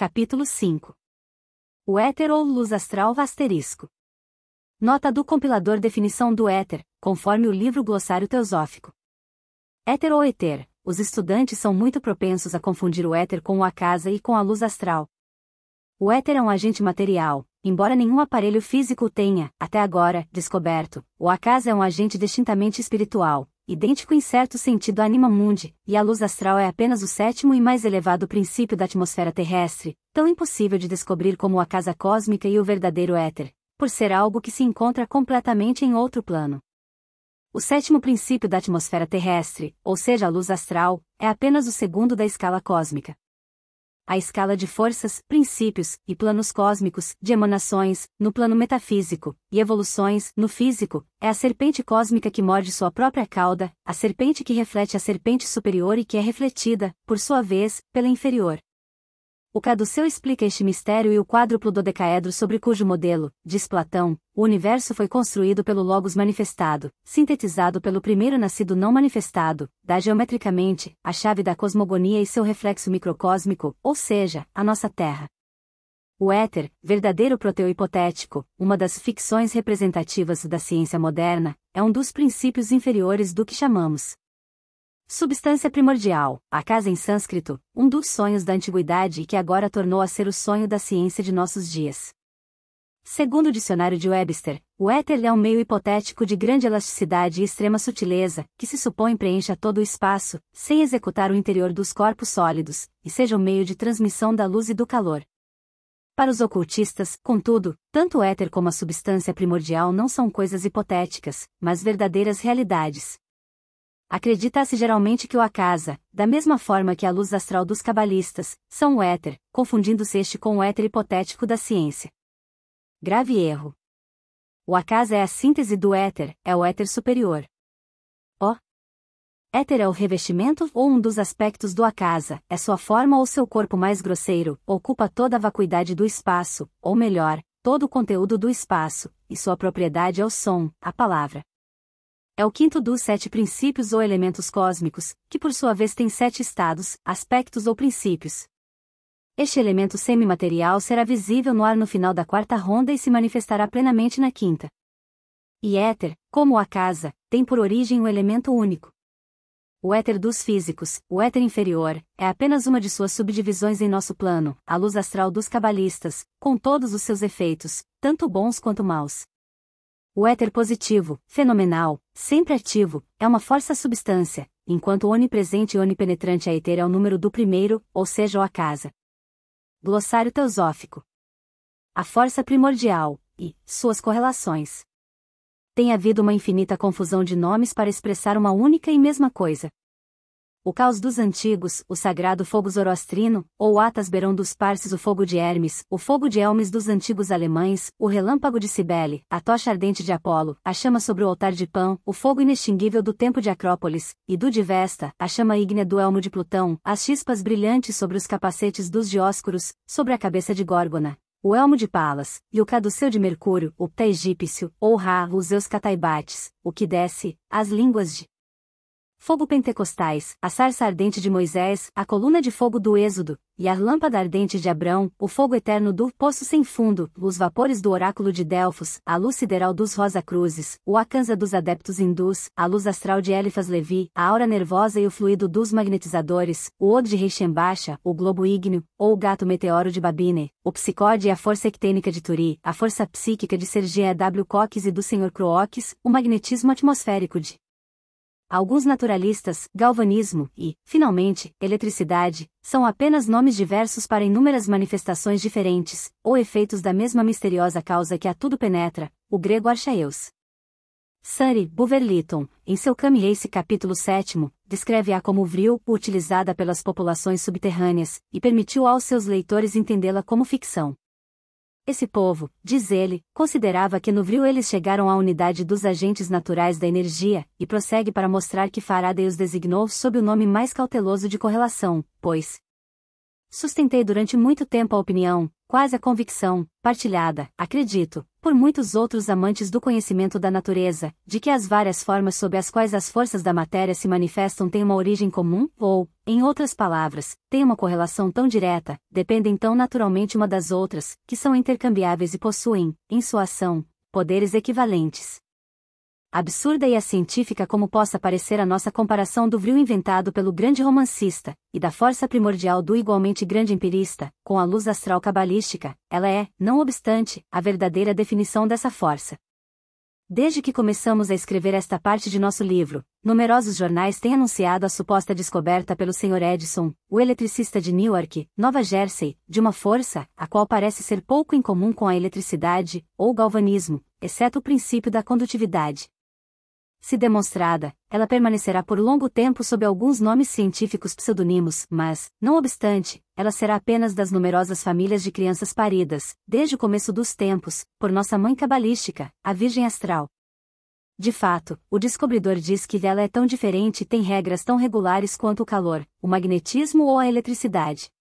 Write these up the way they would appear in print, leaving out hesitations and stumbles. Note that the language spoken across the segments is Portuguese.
capítulo 5. O éter ou luz astral ***. Nota do compilador: definição do éter, conforme o livro Glossário Teosófico. Éter ou eter. Os estudantes são muito propensos a confundir o éter com o akasa e com a luz astral. O éter é um agente material, embora nenhum aparelho físico o tenha, até agora, descoberto. O akasa é um agente distintamente espiritual, idêntico em certo sentido à anima mundi, e a luz astral é apenas o sétimo e mais elevado princípio da atmosfera terrestre, tão impossível de descobrir como a casa cósmica e o verdadeiro éter, por ser algo que se encontra completamente em outro plano. O sétimo princípio da atmosfera terrestre, ou seja a luz astral, é apenas o segundo da escala cósmica. A escala de forças, princípios, e planos cósmicos, de emanações, no plano metafísico, e evoluções, no físico, é a serpente cósmica que morde sua própria cauda, a serpente que reflete a serpente superior e que é refletida, por sua vez, pela inferior. O caduceu explica este mistério e o quádruplo dodecaedro sobre cujo modelo, diz Platão, o universo foi construído pelo Logos manifestado, sintetizado pelo primeiro nascido não manifestado, dá geometricamente, a chave da cosmogonia e seu reflexo microcósmico, ou seja, a nossa Terra. O éter, verdadeiro proteu hipotético, uma das ficções representativas da ciência moderna, é um dos princípios inferiores do que chamamos substância primordial, akasa em sânscrito, um dos sonhos da antiguidade e que agora tornou a ser o sonho da ciência de nossos dias. Segundo o dicionário de Webster, o éter é um meio hipotético de grande elasticidade e extrema sutileza, que se supõe preencha todo o espaço, sem executar o interior dos corpos sólidos, e seja o meio de transmissão da luz e do calor. Para os ocultistas, contudo, tanto o éter como a substância primordial não são coisas hipotéticas, mas verdadeiras realidades. Acredita-se geralmente que o akasa, da mesma forma que a luz astral dos cabalistas, são o éter, confundindo-se este com o éter hipotético da ciência. Grave erro. O akasa é a síntese do éter, é o éter superior. O éter é o revestimento ou um dos aspectos do akasa, é sua forma ou seu corpo mais grosseiro, ocupa toda a vacuidade do espaço, ou melhor, todo o conteúdo do espaço, e sua propriedade é o som, a palavra. É o quinto dos 7 princípios ou elementos cósmicos, que por sua vez tem 7 estados, aspectos ou princípios. Este elemento semimaterial será visível no ar no final da 4ª ronda e se manifestará plenamente na 5ª. E éter, como o akasa, tem por origem um elemento único. O éter dos físicos, o éter inferior, é apenas uma de suas subdivisões em nosso plano, a luz astral dos cabalistas, com todos os seus efeitos, tanto bons quanto maus. O éter positivo, fenomenal, sempre ativo, é uma força substância, enquanto o onipresente e onipenetrante a éter é o número do primeiro, ou seja o akasa. Glossário Teosófico. A força primordial, e suas correlações. Tem havido uma infinita confusão de nomes para expressar uma única e mesma coisa. O caos dos antigos, o sagrado fogo zoroastrino, ou o Atasberão dos Parses, o fogo de Hermes, o fogo de Elmes dos antigos alemães, o relâmpago de Cibele, a tocha ardente de Apolo, a chama sobre o altar de Pan, o fogo inextinguível do tempo de Acrópolis, e do de Vesta, a chama ígnea do elmo de Plutão, as chispas brilhantes sobre os capacetes dos Dioscuros, sobre a cabeça de Górgona, o elmo de Palas, e o caduceu de Mercúrio, o pté egípcio, ou Ra, os Zeus Cataibates, o que desce, as línguas de fogo pentecostais, a sarça ardente de Moisés, a coluna de fogo do Êxodo, e a lâmpada ardente de Abrão, o fogo eterno do poço sem fundo, os vapores do oráculo de Delfos, a luz sideral dos Rosa-Cruzes, o akansa dos adeptos hindus, a luz astral de Elifas Levi, a aura nervosa e o fluido dos magnetizadores, o Od de Reichenbacha, o globo ígneo, ou o gato meteoro de Babine, o psicode e a força ectênica de Turi, a força psíquica de Sergia W. Cox e do Sr. Crookes, o magnetismo atmosférico de alguns naturalistas, galvanismo e, finalmente, eletricidade, são apenas nomes diversos para inúmeras manifestações diferentes, ou efeitos da mesma misteriosa causa que a tudo penetra, o grego archaeus. Sari Bulwer-Lytton, em seu Kami Ace capítulo 7, descreve-a como vril, utilizada pelas populações subterrâneas, e permitiu aos seus leitores entendê-la como ficção. Esse povo, diz ele, considerava que no vril eles chegaram à unidade dos agentes naturais da energia, e prossegue para mostrar que Faraday os designou sob o nome mais cauteloso de correlação, pois sustentei durante muito tempo a opinião, quase a convicção, partilhada, acredito, por muitos outros amantes do conhecimento da natureza, de que as várias formas sob as quais as forças da matéria se manifestam têm uma origem comum, ou, em outras palavras, têm uma correlação tão direta, dependem tão naturalmente uma das outras, que são intercambiáveis e possuem, em sua ação, poderes equivalentes. Absurda e científica como possa parecer a nossa comparação do vril inventado pelo grande romancista, e da força primordial do igualmente grande empirista, com a luz astral cabalística, ela é, não obstante, a verdadeira definição dessa força. Desde que começamos a escrever esta parte de nosso livro, numerosos jornais têm anunciado a suposta descoberta pelo Sr. Edison, o eletricista de Newark, Nova Jersey, de uma força, a qual parece ser pouco incomum com a eletricidade, ou galvanismo, exceto o princípio da condutividade. Se demonstrada, ela permanecerá por longo tempo sob alguns nomes científicos pseudonimos, mas, não obstante, ela será apenas das numerosas famílias de crianças paridas, desde o começo dos tempos, por nossa mãe cabalística, a Virgem Astral. De fato, o descobridor diz que ela é tão diferente e tem regras tão regulares quanto o calor, o magnetismo ou a eletricidade.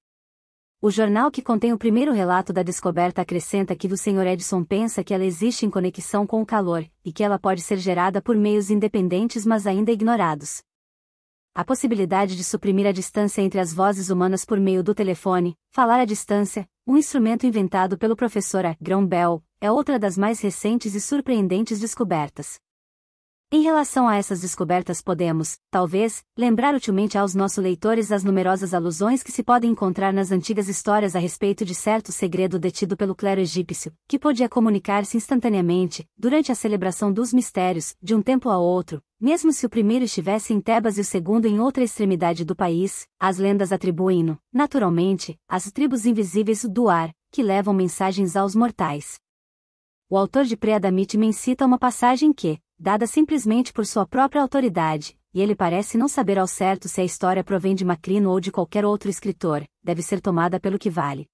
O jornal que contém o primeiro relato da descoberta acrescenta que o Sr. Edison pensa que ela existe em conexão com o calor, e que ela pode ser gerada por meios independentes mas ainda ignorados. A possibilidade de suprimir a distância entre as vozes humanas por meio do telefone, falar à distância, um instrumento inventado pelo professor Graham Bell, é outra das mais recentes e surpreendentes descobertas. Em relação a essas descobertas podemos, talvez, lembrar utilmente aos nossos leitores as numerosas alusões que se podem encontrar nas antigas histórias a respeito de certo segredo detido pelo clero egípcio, que podia comunicar-se instantaneamente, durante a celebração dos mistérios, de um templo a outro, mesmo se o primeiro estivesse em Tebas e o segundo em outra extremidade do país. As lendas atribuem-no, naturalmente, às tribos invisíveis do ar, que levam mensagens aos mortais. O autor de Pre-Adamite cita uma passagem que, dada simplesmente por sua própria autoridade, e ele parece não saber ao certo se a história provém de Macrino ou de qualquer outro escritor, deve ser tomada pelo que vale.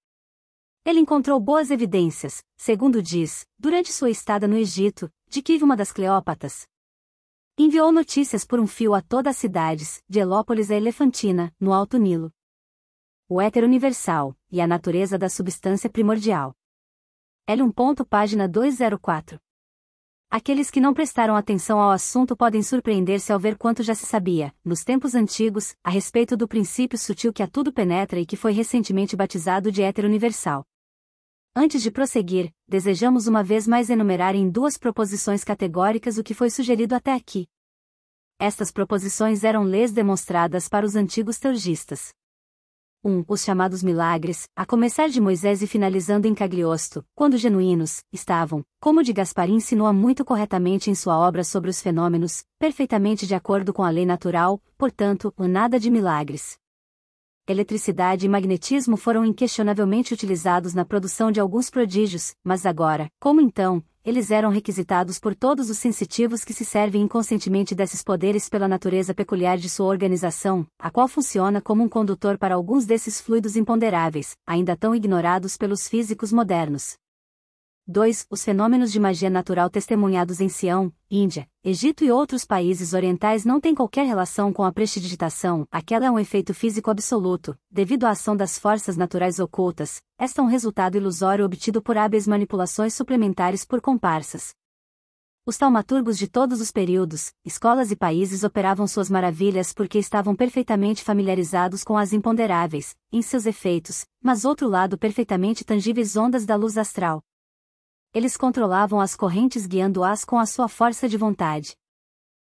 Ele encontrou boas evidências, segundo diz, durante sua estada no Egito, de que uma das Cleópatas enviou notícias por um fio a todas as cidades, de Helópolis a Elefantina, no Alto Nilo. O éter universal, e a natureza da substância primordial. L1. Página 204. Aqueles que não prestaram atenção ao assunto podem surpreender-se ao ver quanto já se sabia, nos tempos antigos, a respeito do princípio sutil que a tudo penetra e que foi recentemente batizado de éter universal. Antes de prosseguir, desejamos uma vez mais enumerar em duas proposições categóricas o que foi sugerido até aqui. Estas proposições eram leis demonstradas para os antigos teurgistas. 1. Os chamados milagres, a começar de Moisés e finalizando em Cagliostro, quando genuínos, estavam, como de Gasparim insinua muito corretamente em sua obra sobre os fenômenos, perfeitamente de acordo com a lei natural, portanto, nada de milagres. Eletricidade e magnetismo foram inquestionavelmente utilizados na produção de alguns prodígios, mas agora, como então, eles eram requisitados por todos os sensitivos que se servem inconscientemente desses poderes pela natureza peculiar de sua organização, a qual funciona como um condutor para alguns desses fluidos imponderáveis, ainda tão ignorados pelos físicos modernos. 2. Os fenômenos de magia natural testemunhados em Sião, Índia, Egito e outros países orientais não têm qualquer relação com a prestidigitação, aquela é um efeito físico absoluto, devido à ação das forças naturais ocultas, esta é um resultado ilusório obtido por hábeis manipulações suplementares por comparsas. Os taumaturgos de todos os períodos, escolas e países operavam suas maravilhas porque estavam perfeitamente familiarizados com as imponderáveis, em seus efeitos, mas outro lado perfeitamente tangíveis ondas da luz astral. Eles controlavam as correntes guiando-as com a sua força de vontade.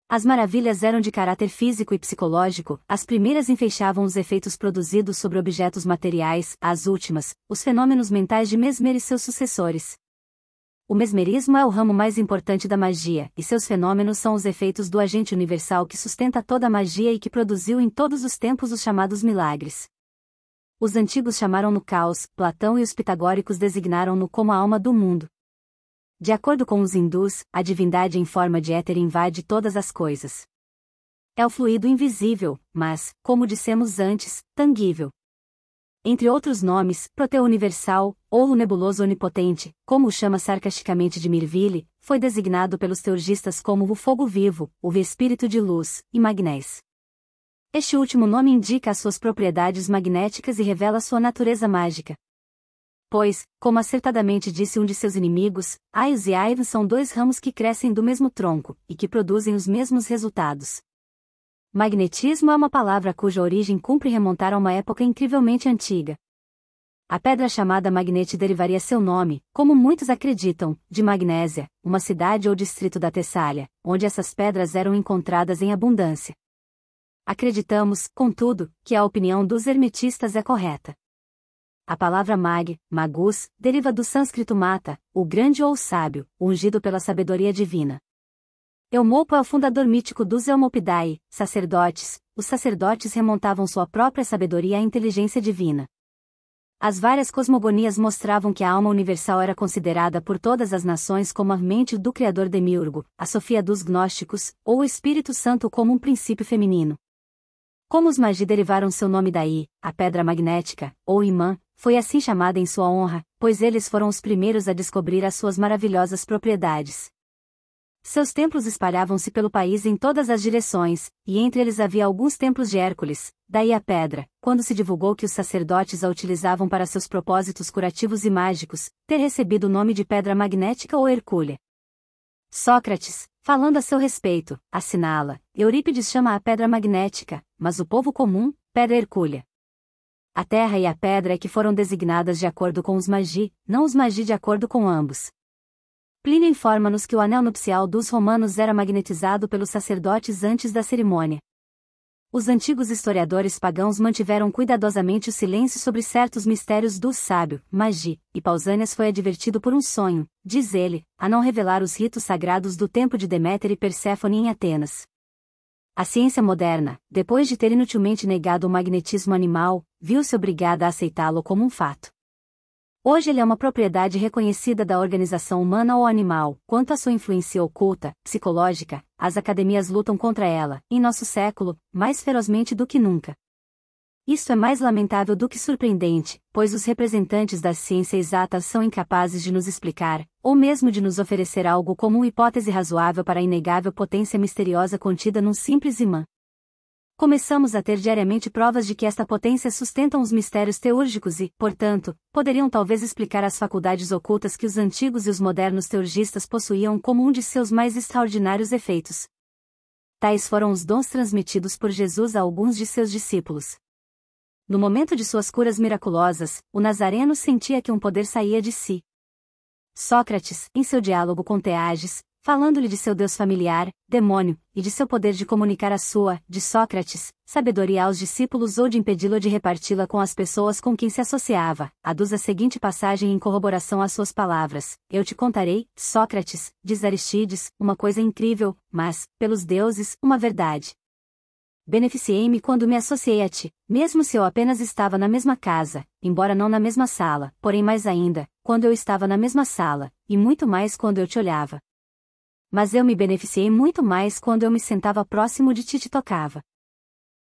As maravilhas eram de caráter físico e psicológico, as primeiras enfeixavam os efeitos produzidos sobre objetos materiais, as últimas, os fenômenos mentais de Mesmer e seus sucessores. O mesmerismo é o ramo mais importante da magia, e seus fenômenos são os efeitos do agente universal que sustenta toda a magia e que produziu em todos os tempos os chamados milagres. Os antigos chamaram-no caos, Platão e os pitagóricos designaram-no como a alma do mundo. De acordo com os hindus, a divindade em forma de éter invade todas as coisas. É o fluido invisível, mas, como dissemos antes, tangível. Entre outros nomes, Proteu Universal, ou o nebuloso onipotente, como o chama sarcasticamente de Mirville, foi designado pelos teurgistas como o fogo vivo, o espírito de luz, e magnés. Este último nome indica as suas propriedades magnéticas e revela sua natureza mágica. Pois, como acertadamente disse um de seus inimigos, Aios e Aivos são dois ramos que crescem do mesmo tronco, e que produzem os mesmos resultados. Magnetismo é uma palavra cuja origem cumpre remontar a uma época incrivelmente antiga. A pedra chamada Magnete derivaria seu nome, como muitos acreditam, de Magnésia, uma cidade ou distrito da Tessália, onde essas pedras eram encontradas em abundância. Acreditamos, contudo, que a opinião dos hermetistas é correta. A palavra magus, deriva do sânscrito mata, o grande ou o sábio, ungido pela sabedoria divina. Eumopo é o fundador mítico dos Eumopidae, sacerdotes. Os sacerdotes remontavam sua própria sabedoria à inteligência divina. As várias cosmogonias mostravam que a alma universal era considerada por todas as nações como a mente do Criador Demiurgo, a Sofia dos gnósticos, ou o Espírito Santo como um princípio feminino. Como os magi derivaram seu nome daí, a pedra magnética, ou imã, foi assim chamada em sua honra, pois eles foram os primeiros a descobrir as suas maravilhosas propriedades. Seus templos espalhavam-se pelo país em todas as direções, e entre eles havia alguns templos de Hércules, daí a pedra, quando se divulgou que os sacerdotes a utilizavam para seus propósitos curativos e mágicos, ter recebido o nome de pedra magnética ou hercúlea. Sócrates, falando a seu respeito, assinala, Eurípides chama a pedra magnética, mas o povo comum, pedra hercúlea. A terra e a pedra é que foram designadas de acordo com os magi, não os magi de acordo com ambos. Plínio informa-nos que o anel nupcial dos romanos era magnetizado pelos sacerdotes antes da cerimônia. Os antigos historiadores pagãos mantiveram cuidadosamente o silêncio sobre certos mistérios do sábio, magi, e Pausanias foi advertido por um sonho, diz ele, a não revelar os ritos sagrados do templo de Deméter e Perséfone em Atenas. A ciência moderna, depois de ter inutilmente negado o magnetismo animal, viu-se obrigada a aceitá-lo como um fato. Hoje ele é uma propriedade reconhecida da organização humana ou animal. Quanto à sua influência oculta, psicológica, as academias lutam contra ela, em nosso século, mais ferozmente do que nunca. Isto é mais lamentável do que surpreendente, pois os representantes da ciência exata são incapazes de nos explicar, ou mesmo de nos oferecer algo como uma hipótese razoável para a inegável potência misteriosa contida num simples imã. Começamos a ter diariamente provas de que esta potência sustentam os mistérios teúrgicos e, portanto, poderiam talvez explicar as faculdades ocultas que os antigos e os modernos teurgistas possuíam como um de seus mais extraordinários efeitos. Tais foram os dons transmitidos por Jesus a alguns de seus discípulos. No momento de suas curas miraculosas, o Nazareno sentia que um poder saía de si. Sócrates, em seu diálogo com Teages, falando-lhe de seu Deus familiar, demônio, e de seu poder de comunicar a sua, de Sócrates, sabedoria aos discípulos ou de impedi-lo de reparti-la com as pessoas com quem se associava, aduz a seguinte passagem em corroboração às suas palavras: Eu te contarei, Sócrates, diz Aristides, uma coisa incrível, mas, pelos deuses, uma verdade. Beneficiei-me quando me associei a ti, mesmo se eu apenas estava na mesma casa, embora não na mesma sala, porém mais ainda, quando eu estava na mesma sala, e muito mais quando eu te olhava. Mas eu me beneficiei muito mais quando eu me sentava próximo de ti e te tocava.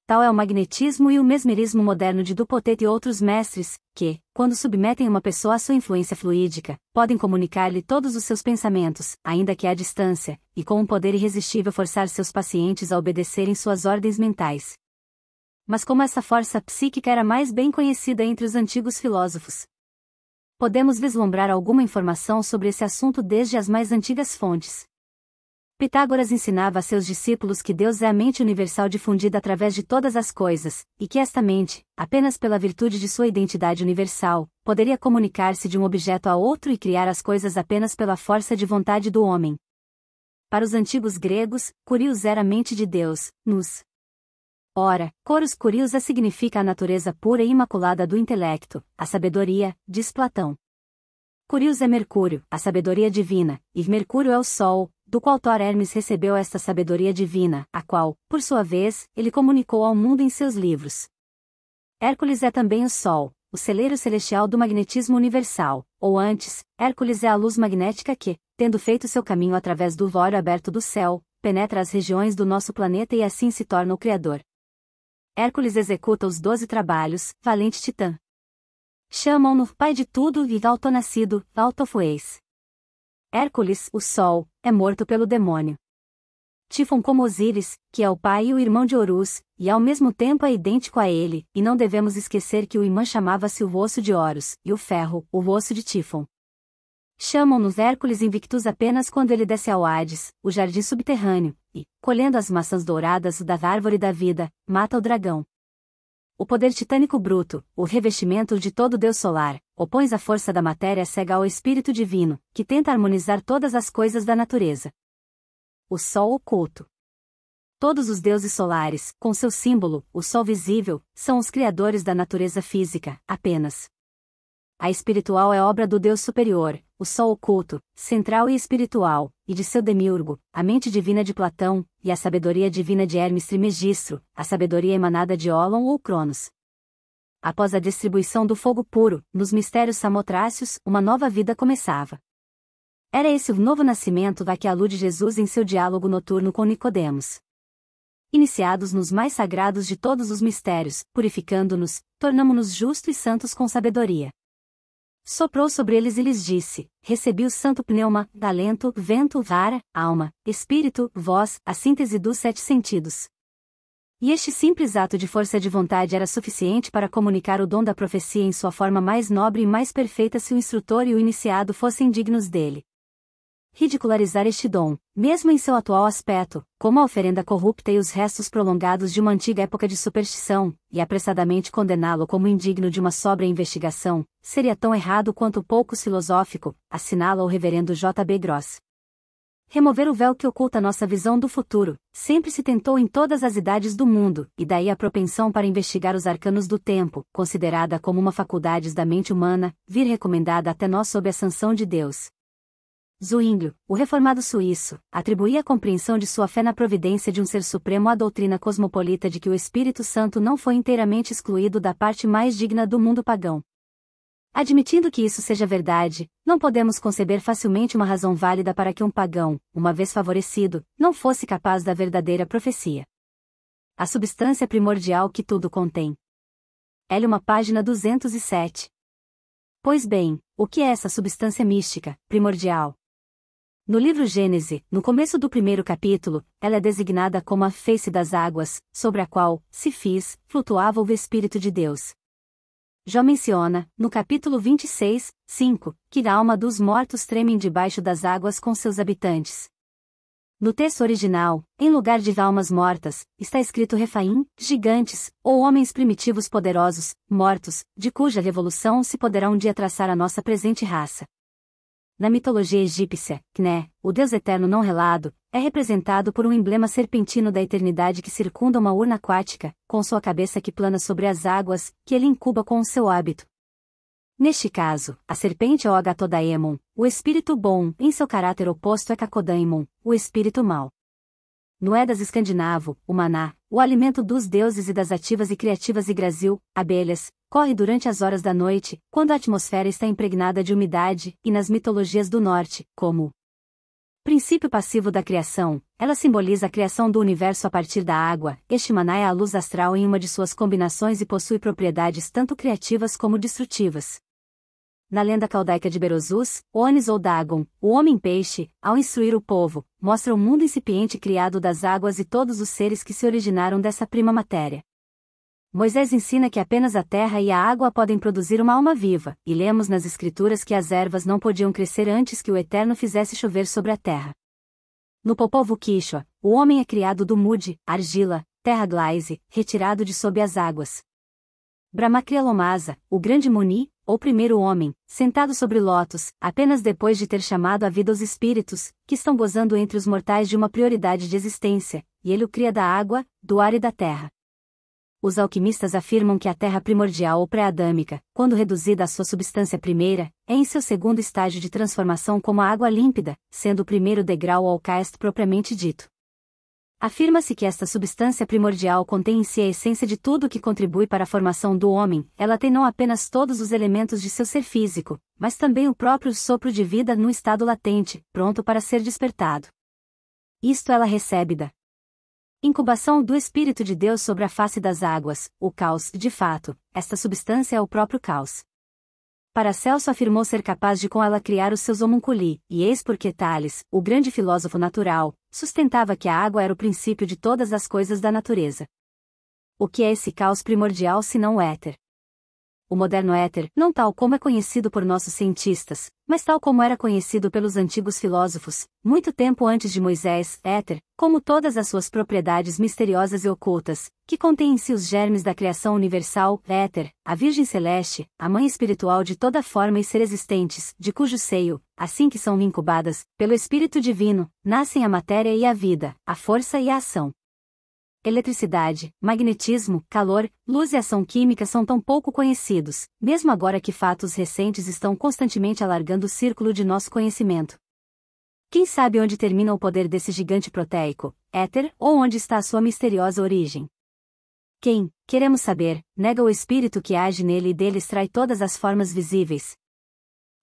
Tal é o magnetismo e o mesmerismo moderno de Dupotet e outros mestres, que, quando submetem uma pessoa à sua influência fluídica, podem comunicar-lhe todos os seus pensamentos, ainda que à distância, e com um poder irresistível forçar seus pacientes a obedecerem suas ordens mentais. Mas como essa força psíquica era mais bem conhecida entre os antigos filósofos, podemos vislumbrar alguma informação sobre esse assunto desde as mais antigas fontes. Pitágoras ensinava a seus discípulos que Deus é a mente universal difundida através de todas as coisas, e que esta mente, apenas pela virtude de sua identidade universal, poderia comunicar-se de um objeto a outro e criar as coisas apenas pela força de vontade do homem. Para os antigos gregos, Kurios era a mente de Deus, Nous. Ora, Koros Kurios significa a natureza pura e imaculada do intelecto, a sabedoria, diz Platão. Kurios é Mercúrio, a sabedoria divina, e Mercúrio é o Sol, do qual Thor Hermes recebeu esta sabedoria divina, a qual, por sua vez, ele comunicou ao mundo em seus livros. Hércules é também o Sol, o celeiro celestial do magnetismo universal, ou antes, Hércules é a luz magnética que, tendo feito seu caminho através do vório aberto do céu, penetra as regiões do nosso planeta e assim se torna o Criador. Hércules executa os 12 trabalhos, valente titã. Chamam-no pai de tudo e autonascido, autofoeis. Hércules, o Sol, é morto pelo demônio. Tifon como Osíris, que é o pai e o irmão de Horus, e ao mesmo tempo é idêntico a ele, e não devemos esquecer que o imã chamava-se o osso de Horus, e o ferro, o osso de Tifon. Chamam-nos Hércules Invictus apenas quando ele desce ao Hades, o jardim subterrâneo, e, colhendo as maçãs douradas da árvore da vida, mata o dragão. O poder titânico bruto, o revestimento de todo Deus solar, opõe a força da matéria cega ao espírito divino, que tenta harmonizar todas as coisas da natureza. O Sol oculto. Todos os deuses solares, com seu símbolo, o Sol visível, são os criadores da natureza física, apenas. A espiritual é obra do Deus superior, o Sol oculto, central e espiritual, e de seu demiurgo, a mente divina de Platão, e a sabedoria divina de Hermes Trismegistro, a sabedoria emanada de Ólon ou Cronos. Após a distribuição do fogo puro, nos mistérios samotrácios, uma nova vida começava. Era esse o novo nascimento a que alude Jesus em seu diálogo noturno com Nicodemos. Iniciados nos mais sagrados de todos os mistérios, purificando-nos, tornamo-nos justos e santos com sabedoria. Soprou sobre eles e lhes disse: recebi o santo pneuma, talento, vento, vara, alma, espírito, voz, a síntese dos 7 sentidos. E este simples ato de força de vontade era suficiente para comunicar o dom da profecia em sua forma mais nobre e mais perfeita se o instrutor e o iniciado fossem dignos dele. Ridicularizar este dom, mesmo em seu atual aspecto, como a oferenda corrupta e os restos prolongados de uma antiga época de superstição, e apressadamente condená-lo como indigno de uma sóbria investigação, seria tão errado quanto pouco filosófico, assinala o reverendo J. B. Gross. Remover o véu que oculta nossa visão do futuro, sempre se tentou em todas as idades do mundo, e daí a propensão para investigar os arcanos do tempo, considerada como uma faculdade da mente humana, vir recomendada até nós sob a sanção de Deus. Zwinglio, o reformado suíço, atribuía a compreensão de sua fé na providência de um ser supremo à doutrina cosmopolita de que o Espírito Santo não foi inteiramente excluído da parte mais digna do mundo pagão. Admitindo que isso seja verdade, não podemos conceber facilmente uma razão válida para que um pagão, uma vez favorecido, não fosse capaz da verdadeira profecia. A substância primordial que tudo contém. L. página 207. Pois bem, o que é essa substância mística, primordial? No livro Gênese, no começo do primeiro capítulo, ela é designada como a face das águas, sobre a qual, se fiz, flutuava o Espírito de Deus. Jó menciona, no capítulo 26, 5, que a alma dos mortos treme debaixo das águas com seus habitantes. No texto original, em lugar de almas mortas, está escrito Refaim, gigantes, ou homens primitivos poderosos, mortos, de cuja revolução se poderá um dia traçar a nossa presente raça. Na mitologia egípcia, Kné, o Deus eterno não relado, é representado por um emblema serpentino da eternidade que circunda uma urna aquática, com sua cabeça que plana sobre as águas, que ele incuba com o seu hábito. Neste caso, a serpente é o Agatodaemon, o espírito bom, em seu caráter oposto é Cacodaemon, o espírito mau. No Edas escandinavo, o maná, o alimento dos deuses e das ativas e criativas Yggdrasil, abelhas, corre durante as horas da noite, quando a atmosfera está impregnada de umidade, e nas mitologias do norte, como princípio passivo da criação, ela simboliza a criação do universo a partir da água. Este maná é a luz astral em uma de suas combinações e possui propriedades tanto criativas como destrutivas. Na lenda caldaica de Berosus, Onis ou Dagon, o homem-peixe, ao instruir o povo, mostra o mundo incipiente criado das águas e todos os seres que se originaram dessa prima matéria. Moisés ensina que apenas a terra e a água podem produzir uma alma viva, e lemos nas Escrituras que as ervas não podiam crescer antes que o Eterno fizesse chover sobre a terra. No Popol Vuh, o homem é criado do mud, argila, terra glaise, retirado de sob as águas. Brahma cria Lomasa, o grande Muni, ou primeiro homem, sentado sobre lótus, apenas depois de ter chamado à vida os espíritos, que estão gozando entre os mortais de uma prioridade de existência, e ele o cria da água, do ar e da terra. Os alquimistas afirmam que a terra primordial ou pré-adâmica, quando reduzida à sua substância primeira, é em seu segundo estágio de transformação como a água límpida, sendo o primeiro degrau ao caest propriamente dito. Afirma-se que esta substância primordial contém em si a essência de tudo o que contribui para a formação do homem. Ela tem não apenas todos os elementos de seu ser físico, mas também o próprio sopro de vida no estado latente, pronto para ser despertado. Isto ela recebe da incubação do Espírito de Deus sobre a face das águas, o caos. De fato, esta substância é o próprio caos. Paracelso afirmou ser capaz de com ela criar os seus homunculi, e eis porque Tales, o grande filósofo natural, sustentava que a água era o princípio de todas as coisas da natureza. O que é esse caos primordial senão o éter? O moderno éter, não tal como é conhecido por nossos cientistas, mas tal como era conhecido pelos antigos filósofos, muito tempo antes de Moisés, éter, como todas as suas propriedades misteriosas e ocultas, que contém em si os germes da criação universal, éter, a Virgem Celeste, a mãe espiritual de toda forma e ser existentes, de cujo seio, assim que são incubadas, pelo Espírito Divino, nascem a matéria e a vida, a força e a ação. Eletricidade, magnetismo, calor, luz e ação química são tão pouco conhecidos, mesmo agora que fatos recentes estão constantemente alargando o círculo de nosso conhecimento. Quem sabe onde termina o poder desse gigante proteico, éter, ou onde está a sua misteriosa origem? Quem, queremos saber, nega o espírito que age nele e dele extrai todas as formas visíveis?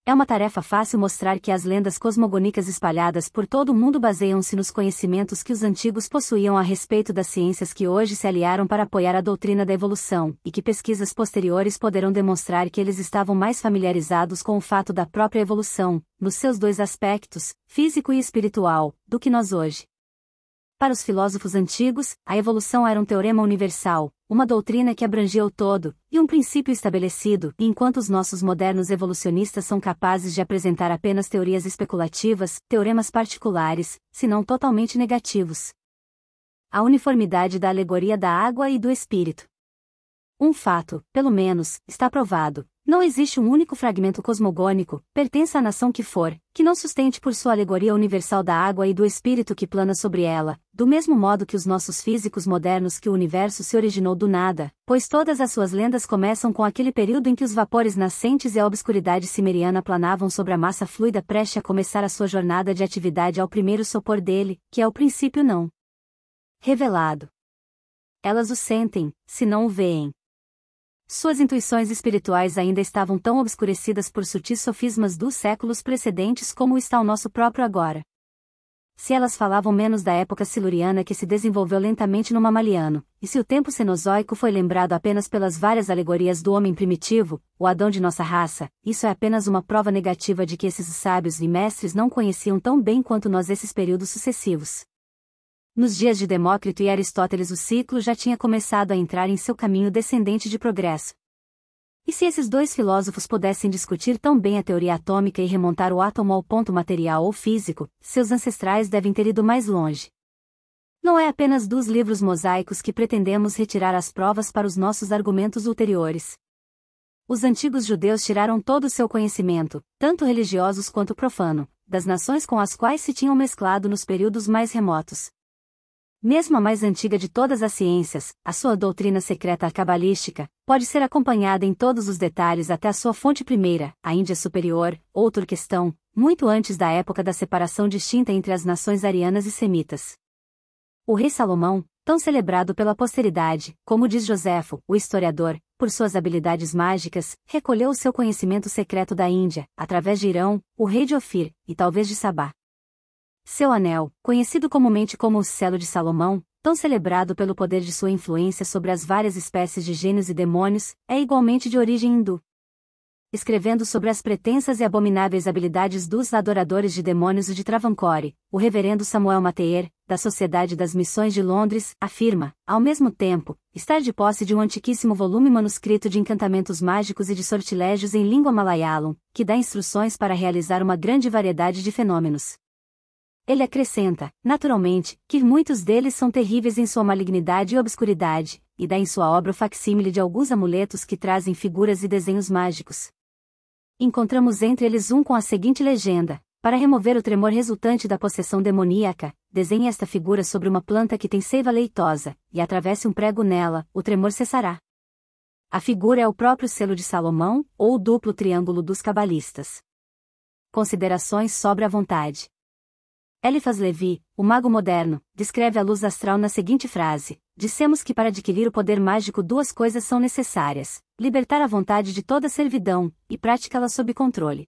É uma tarefa fácil mostrar que as lendas cosmogônicas espalhadas por todo o mundo baseiam-se nos conhecimentos que os antigos possuíam a respeito das ciências que hoje se aliaram para apoiar a doutrina da evolução, e que pesquisas posteriores poderão demonstrar que eles estavam mais familiarizados com o fato da própria evolução, nos seus dois aspectos, físico e espiritual, do que nós hoje. Para os filósofos antigos, a evolução era um teorema universal, uma doutrina que abrangia o todo, e um princípio estabelecido, e enquanto os nossos modernos evolucionistas são capazes de apresentar apenas teorias especulativas, teoremas particulares, se não totalmente negativos. A uniformidade da alegoria da água e do espírito. Um fato, pelo menos, está provado. Não existe um único fragmento cosmogônico, pertença à nação que for, que não sustente por sua alegoria universal da água e do espírito que plana sobre ela, do mesmo modo que os nossos físicos modernos que o universo se originou do nada, pois todas as suas lendas começam com aquele período em que os vapores nascentes e a obscuridade cimeriana planavam sobre a massa fluida prestes a começar a sua jornada de atividade ao primeiro sopor dele, que é o princípio não revelado. Elas o sentem, se não o veem. Suas intuições espirituais ainda estavam tão obscurecidas por sutis sofismas dos séculos precedentes como está o nosso próprio agora. Se elas falavam menos da época siluriana que se desenvolveu lentamente no Mamaliano, e se o tempo cenozoico foi lembrado apenas pelas várias alegorias do homem primitivo, o Adão de nossa raça, isso é apenas uma prova negativa de que esses sábios e mestres não conheciam tão bem quanto nós esses períodos sucessivos. Nos dias de Demócrito e Aristóteles o ciclo já tinha começado a entrar em seu caminho descendente de progresso. E se esses dois filósofos pudessem discutir tão bem a teoria atômica e remontar o átomo ao ponto material ou físico, seus ancestrais devem ter ido mais longe. Não é apenas dos livros mosaicos que pretendemos retirar as provas para os nossos argumentos ulteriores. Os antigos judeus tiraram todo o seu conhecimento, tanto religiosos quanto profano, das nações com as quais se tinham mesclado nos períodos mais remotos. Mesmo a mais antiga de todas as ciências, a sua doutrina secreta cabalística, pode ser acompanhada em todos os detalhes até a sua fonte primeira, a Índia Superior, ou Turquestão, muito antes da época da separação distinta entre as nações arianas e semitas. O rei Salomão, tão celebrado pela posteridade, como diz Joséfo, o historiador, por suas habilidades mágicas, recolheu o seu conhecimento secreto da Índia, através de Irão, o rei de Ofir, e talvez de Sabá. Seu anel, conhecido comumente como o selo de Salomão, tão celebrado pelo poder de sua influência sobre as várias espécies de gênios e demônios, é igualmente de origem hindu. Escrevendo sobre as pretensas e abomináveis habilidades dos adoradores de demônios de Travancore, o reverendo Samuel Mateier, da Sociedade das Missões de Londres, afirma, ao mesmo tempo, estar de posse de um antiquíssimo volume manuscrito de encantamentos mágicos e de sortilégios em língua malayalam, que dá instruções para realizar uma grande variedade de fenômenos. Ele acrescenta, naturalmente, que muitos deles são terríveis em sua malignidade e obscuridade, e dá em sua obra o facsímile de alguns amuletos que trazem figuras e desenhos mágicos. Encontramos entre eles um com a seguinte legenda: para remover o tremor resultante da possessão demoníaca, desenhe esta figura sobre uma planta que tem seiva leitosa, e atravesse um prego nela, o tremor cessará. A figura é o próprio selo de Salomão, ou o duplo triângulo dos cabalistas. Considerações sobre a vontade. Eliphas Levi, o mago moderno, descreve a luz astral na seguinte frase: dissemos que para adquirir o poder mágico duas coisas são necessárias: libertar a vontade de toda servidão, e praticá-la sob controle.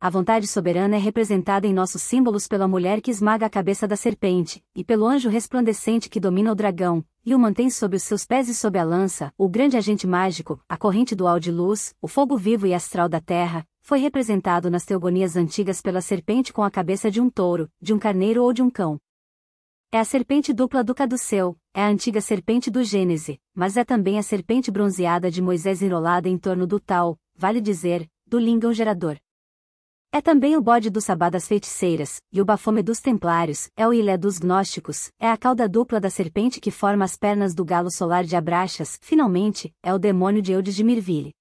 A vontade soberana é representada em nossos símbolos pela mulher que esmaga a cabeça da serpente, e pelo anjo resplandecente que domina o dragão, e o mantém sob os seus pés e sob a lança, o grande agente mágico, a corrente dual de luz, o fogo vivo e astral da terra, foi representado nas teogonias antigas pela serpente com a cabeça de um touro, de um carneiro ou de um cão. É a serpente dupla do caduceu, é a antiga serpente do Gênese, mas é também a serpente bronzeada de Moisés enrolada em torno do tal, vale dizer, do lingam gerador. É também o bode do sabá das feiticeiras, e o bafome dos templários, é o ilé dos gnósticos, é a cauda dupla da serpente que forma as pernas do galo solar de Abraxas, finalmente, é o demônio de Eudes de Mirville.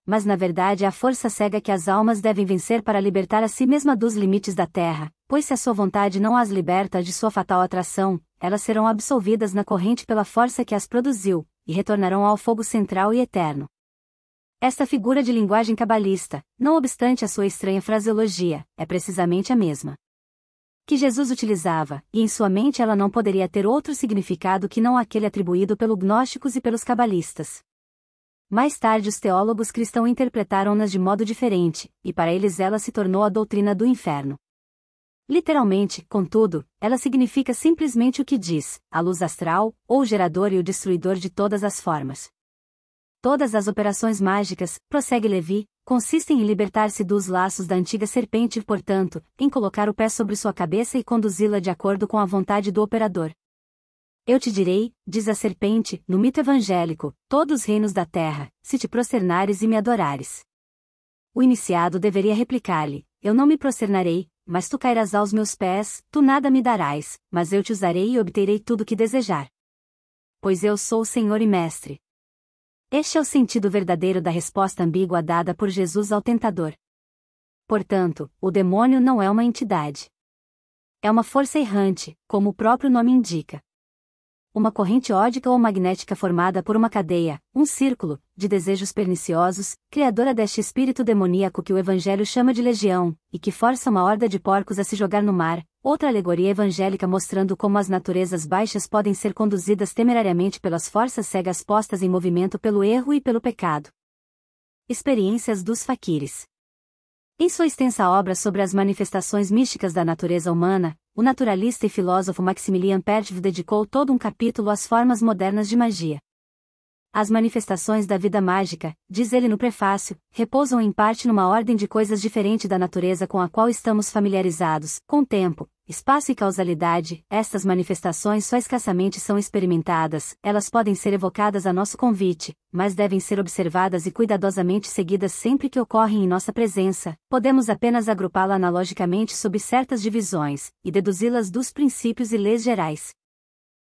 Mas na verdade é a força cega que as almas devem vencer para libertar a si mesma dos limites da terra, pois se a sua vontade não as liberta de sua fatal atração, elas serão absolvidas na corrente pela força que as produziu, e retornarão ao fogo central e eterno. Esta figura de linguagem cabalista, não obstante a sua estranha fraseologia, é precisamente a mesma que Jesus utilizava, e em sua mente ela não poderia ter outro significado que não aquele atribuído pelos gnósticos e pelos cabalistas. Mais tarde os teólogos cristãos interpretaram-nas de modo diferente, e para eles ela se tornou a doutrina do inferno. Literalmente, contudo, ela significa simplesmente o que diz, a luz astral, ou o gerador e o destruidor de todas as formas. Todas as operações mágicas, prossegue Levi, consistem em libertar-se dos laços da antiga serpente e, portanto, em colocar o pé sobre sua cabeça e conduzi-la de acordo com a vontade do operador. Eu te direi, diz a serpente, no mito evangélico, todos os reinos da terra, se te prosternares e me adorares. O iniciado deveria replicar-lhe, eu não me prosternarei, mas tu cairás aos meus pés, tu nada me darás, mas eu te usarei e obterei tudo o que desejar. Pois eu sou o Senhor e Mestre. Este é o sentido verdadeiro da resposta ambígua dada por Jesus ao tentador. Portanto, o demônio não é uma entidade. É uma força errante, como o próprio nome indica. Uma corrente ódica ou magnética formada por uma cadeia, um círculo, de desejos perniciosos, criadora deste espírito demoníaco que o Evangelho chama de legião, e que força uma horda de porcos a se jogar no mar, outra alegoria evangélica mostrando como as naturezas baixas podem ser conduzidas temerariamente pelas forças cegas postas em movimento pelo erro e pelo pecado. Experiências dos faquires. Em sua extensa obra sobre as manifestações místicas da natureza humana, o naturalista e filósofo Maximilian Pertwee dedicou todo um capítulo às formas modernas de magia. As manifestações da vida mágica, diz ele no prefácio, repousam em parte numa ordem de coisas diferente da natureza com a qual estamos familiarizados, com tempo, espaço e causalidade. Estas manifestações só escassamente são experimentadas, elas podem ser evocadas a nosso convite, mas devem ser observadas e cuidadosamente seguidas sempre que ocorrem em nossa presença. Podemos apenas agrupá-la analogicamente sob certas divisões, e deduzi-las dos princípios e leis gerais.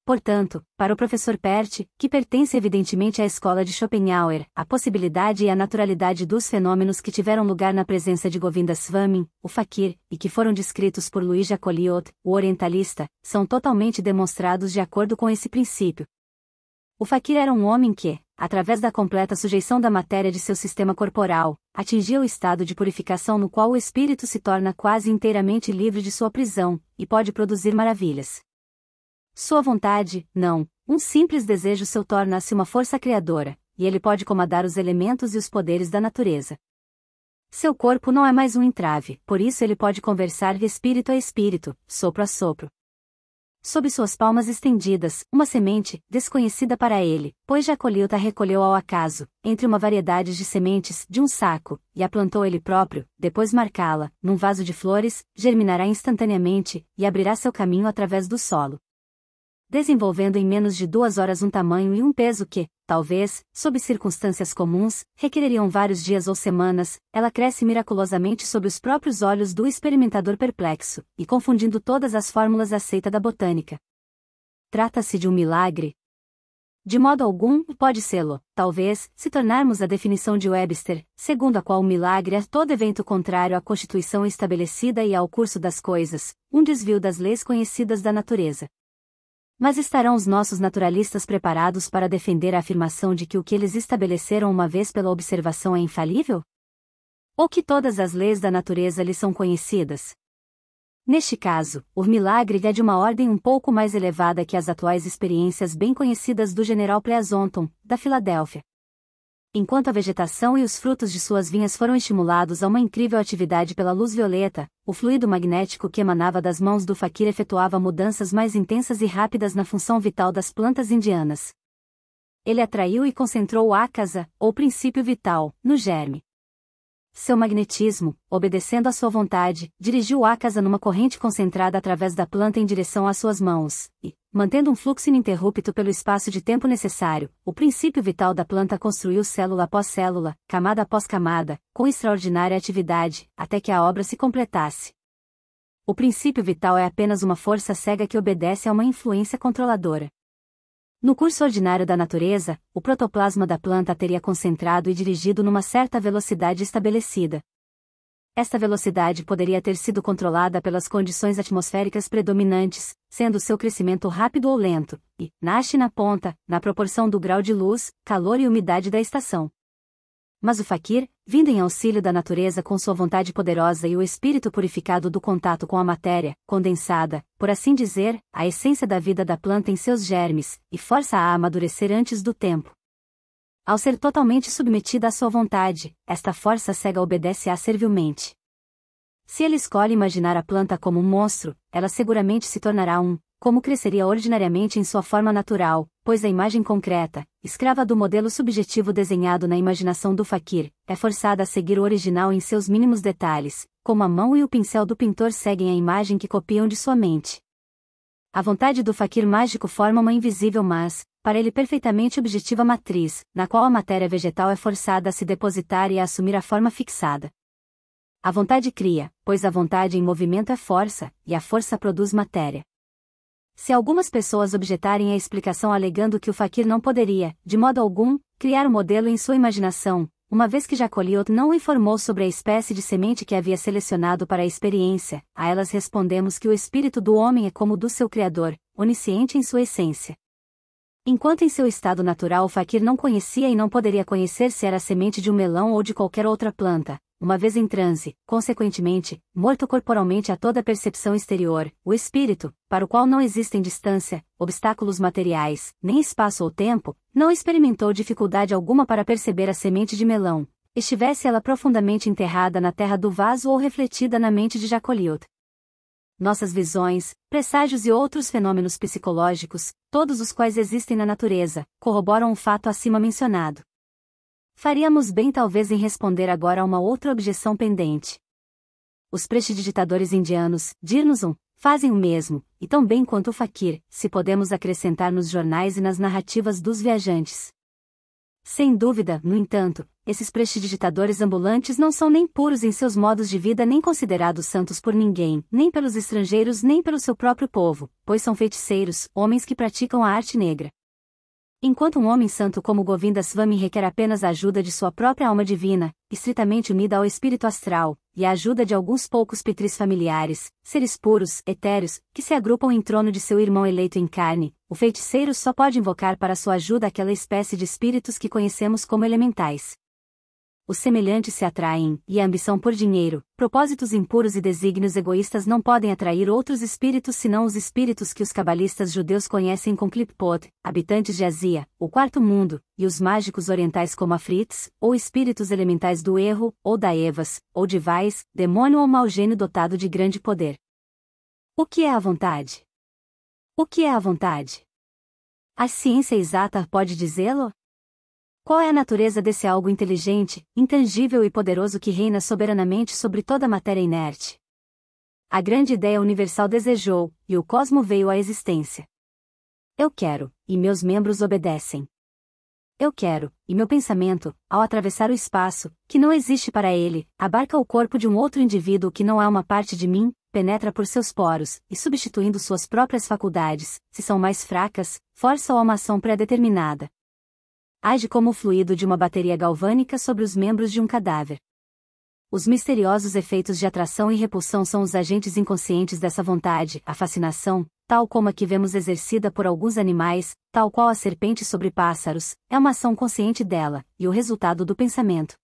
Portanto, para o professor Pertwee, que pertence evidentemente à escola de Schopenhauer, a possibilidade e a naturalidade dos fenômenos que tiveram lugar na presença de Govinda Swamin, o faquir, e que foram descritos por Louis Jacoliot, o orientalista, são totalmente demonstrados de acordo com esse princípio. O faquir era um homem que, através da completa sujeição da matéria de seu sistema corporal, atingia o estado de purificação no qual o espírito se torna quase inteiramente livre de sua prisão, e pode produzir maravilhas. Sua vontade, não, um simples desejo seu torna-se uma força criadora, e ele pode comandar os elementos e os poderes da natureza. Seu corpo não é mais um entrave, por isso ele pode conversar de espírito a espírito, sopro a sopro. Sob suas palmas estendidas, uma semente, desconhecida para ele, pois Jacoliot a recolheu ao acaso, entre uma variedade de sementes, de um saco, e a plantou ele próprio, depois marcá-la, num vaso de flores, germinará instantaneamente, e abrirá seu caminho através do solo, desenvolvendo em menos de 2 horas um tamanho e um peso que, talvez, sob circunstâncias comuns, requereriam vários dias ou semanas. Ela cresce miraculosamente sob os próprios olhos do experimentador perplexo, e confundindo todas as fórmulas aceitas da botânica. Trata-se de um milagre? De modo algum, pode sê-lo, talvez, se tornarmos a definição de Webster, segundo a qual o milagre é todo evento contrário à constituição estabelecida e ao curso das coisas, um desvio das leis conhecidas da natureza. Mas estarão os nossos naturalistas preparados para defender a afirmação de que o que eles estabeleceram uma vez pela observação é infalível? Ou que todas as leis da natureza lhes são conhecidas? Neste caso, o milagre é de uma ordem um pouco mais elevada que as atuais experiências bem conhecidas do general Pleasonton, da Filadélfia. Enquanto a vegetação e os frutos de suas vinhas foram estimulados a uma incrível atividade pela luz violeta, o fluido magnético que emanava das mãos do faquir efetuava mudanças mais intensas e rápidas na função vital das plantas indianas. Ele atraiu e concentrou o ákasa, ou princípio vital, no germe. Seu magnetismo, obedecendo à sua vontade, dirigiu o ákasa numa corrente concentrada através da planta em direção às suas mãos, e, mantendo um fluxo ininterrupto pelo espaço de tempo necessário, o princípio vital da planta construiu célula após célula, camada após camada, com extraordinária atividade, até que a obra se completasse. O princípio vital é apenas uma força cega que obedece a uma influência controladora. No curso ordinário da natureza, o protoplasma da planta teria concentrado e dirigido numa certa velocidade estabelecida. Esta velocidade poderia ter sido controlada pelas condições atmosféricas predominantes, sendo seu crescimento rápido ou lento, e, nasce na ponta, na proporção do grau de luz, calor e umidade da estação. Mas o faquir, vindo em auxílio da natureza com sua vontade poderosa e o espírito purificado do contato com a matéria, condensada, por assim dizer, a essência da vida da planta em seus germes, e força-a a amadurecer antes do tempo. Ao ser totalmente submetida à sua vontade, esta força cega obedece-a servilmente. Se ele escolhe imaginar a planta como um monstro, ela seguramente se tornará como cresceria ordinariamente em sua forma natural, pois a imagem concreta, escrava do modelo subjetivo desenhado na imaginação do faquir, é forçada a seguir o original em seus mínimos detalhes, como a mão e o pincel do pintor seguem a imagem que copiam de sua mente. A vontade do faquir mágico forma uma invisível mas, para ele perfeitamente objetiva matriz, na qual a matéria vegetal é forçada a se depositar e a assumir a forma fixada. A vontade cria, pois a vontade em movimento é força, e a força produz matéria. Se algumas pessoas objetarem a explicação alegando que o faquir não poderia, de modo algum, criar o modelo em sua imaginação, uma vez que Jacoliot não o informou sobre a espécie de semente que havia selecionado para a experiência, a elas respondemos que o espírito do homem é como o do seu Criador, onisciente em sua essência. Enquanto em seu estado natural o faquir não conhecia e não poderia conhecer se era a semente de um melão ou de qualquer outra planta, uma vez em transe, consequentemente, morto corporalmente a toda percepção exterior, o espírito, para o qual não existem distância, obstáculos materiais, nem espaço ou tempo, não experimentou dificuldade alguma para perceber a semente de melão, estivesse ela profundamente enterrada na terra do vaso ou refletida na mente de Jacoliot. Nossas visões, presságios e outros fenômenos psicológicos, todos os quais existem na natureza, corroboram o fato acima mencionado. Faríamos bem talvez em responder agora a uma outra objeção pendente. Os prestidigitadores indianos, Dirnusum, fazem o mesmo, e tão bem quanto o faquir, se podemos acrescentar nos jornais e nas narrativas dos viajantes. Sem dúvida, no entanto, esses prestidigitadores ambulantes não são nem puros em seus modos de vida nem considerados santos por ninguém, nem pelos estrangeiros nem pelo seu próprio povo, pois são feiticeiros, homens que praticam a arte negra. Enquanto um homem santo como Govinda Swami requer apenas a ajuda de sua própria alma divina, estritamente unida ao espírito astral, e a ajuda de alguns poucos pitris familiares, seres puros, etéreos, que se agrupam em torno de seu irmão eleito em carne, o feiticeiro só pode invocar para sua ajuda aquela espécie de espíritos que conhecemos como elementais. Os semelhantes se atraem, e a ambição por dinheiro, propósitos impuros e desígnios egoístas não podem atrair outros espíritos senão os espíritos que os cabalistas judeus conhecem com Klipot, habitantes de Ásia, o quarto mundo, e os mágicos orientais como Afrits, ou espíritos elementais do erro, ou da Evas, ou de Vais, demônio ou mau gênio dotado de grande poder. O que é a vontade? O que é a vontade? A ciência exata pode dizê-lo? Qual é a natureza desse algo inteligente, intangível e poderoso que reina soberanamente sobre toda a matéria inerte? A grande ideia universal desejou, e o cosmo veio à existência. Eu quero, e meus membros obedecem. Eu quero, e meu pensamento, ao atravessar o espaço, que não existe para ele, abarca o corpo de um outro indivíduo que não é uma parte de mim, penetra por seus poros, e substituindo suas próprias faculdades, se são mais fracas, força-o a uma ação pré-determinada. Age como o fluido de uma bateria galvânica sobre os membros de um cadáver. Os misteriosos efeitos de atração e repulsão são os agentes inconscientes dessa vontade, a fascinação, tal como a que vemos exercida por alguns animais, tal qual a serpente sobre pássaros, é uma ação consciente dela, e o resultado do pensamento.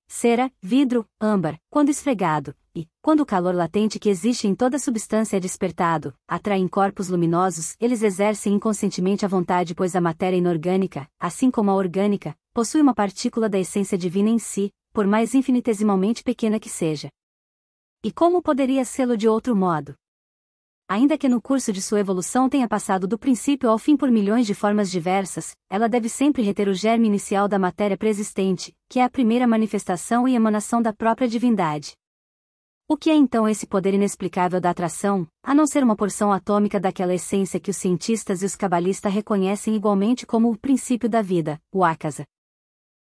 Cera, vidro, âmbar, quando esfregado, e, quando o calor latente que existe em toda substância é despertado, atraem corpos luminosos, eles exercem inconscientemente a vontade pois a matéria inorgânica, assim como a orgânica, possui uma partícula da essência divina em si, por mais infinitesimalmente pequena que seja. E como poderia sê-lo de outro modo? Ainda que no curso de sua evolução tenha passado do princípio ao fim por milhões de formas diversas, ela deve sempre reter o germe inicial da matéria preexistente, que é a primeira manifestação e emanação da própria divindade. O que é então esse poder inexplicável da atração, a não ser uma porção atômica daquela essência que os cientistas e os cabalistas reconhecem igualmente como o princípio da vida, o Akasa?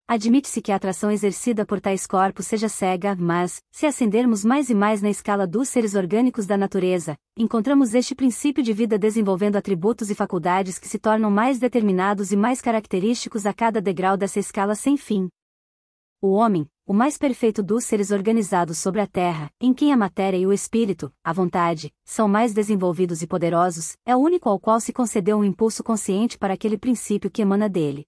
Admite-se que a atração exercida por tais corpos seja cega, mas, se ascendermos mais e mais na escala dos seres orgânicos da natureza, encontramos este princípio de vida desenvolvendo atributos e faculdades que se tornam mais determinados e mais característicos a cada degrau dessa escala sem fim. O homem, o mais perfeito dos seres organizados sobre a Terra, em quem a matéria e o espírito, a vontade, são mais desenvolvidos e poderosos, é o único ao qual se concedeu um impulso consciente para aquele princípio que emana dele.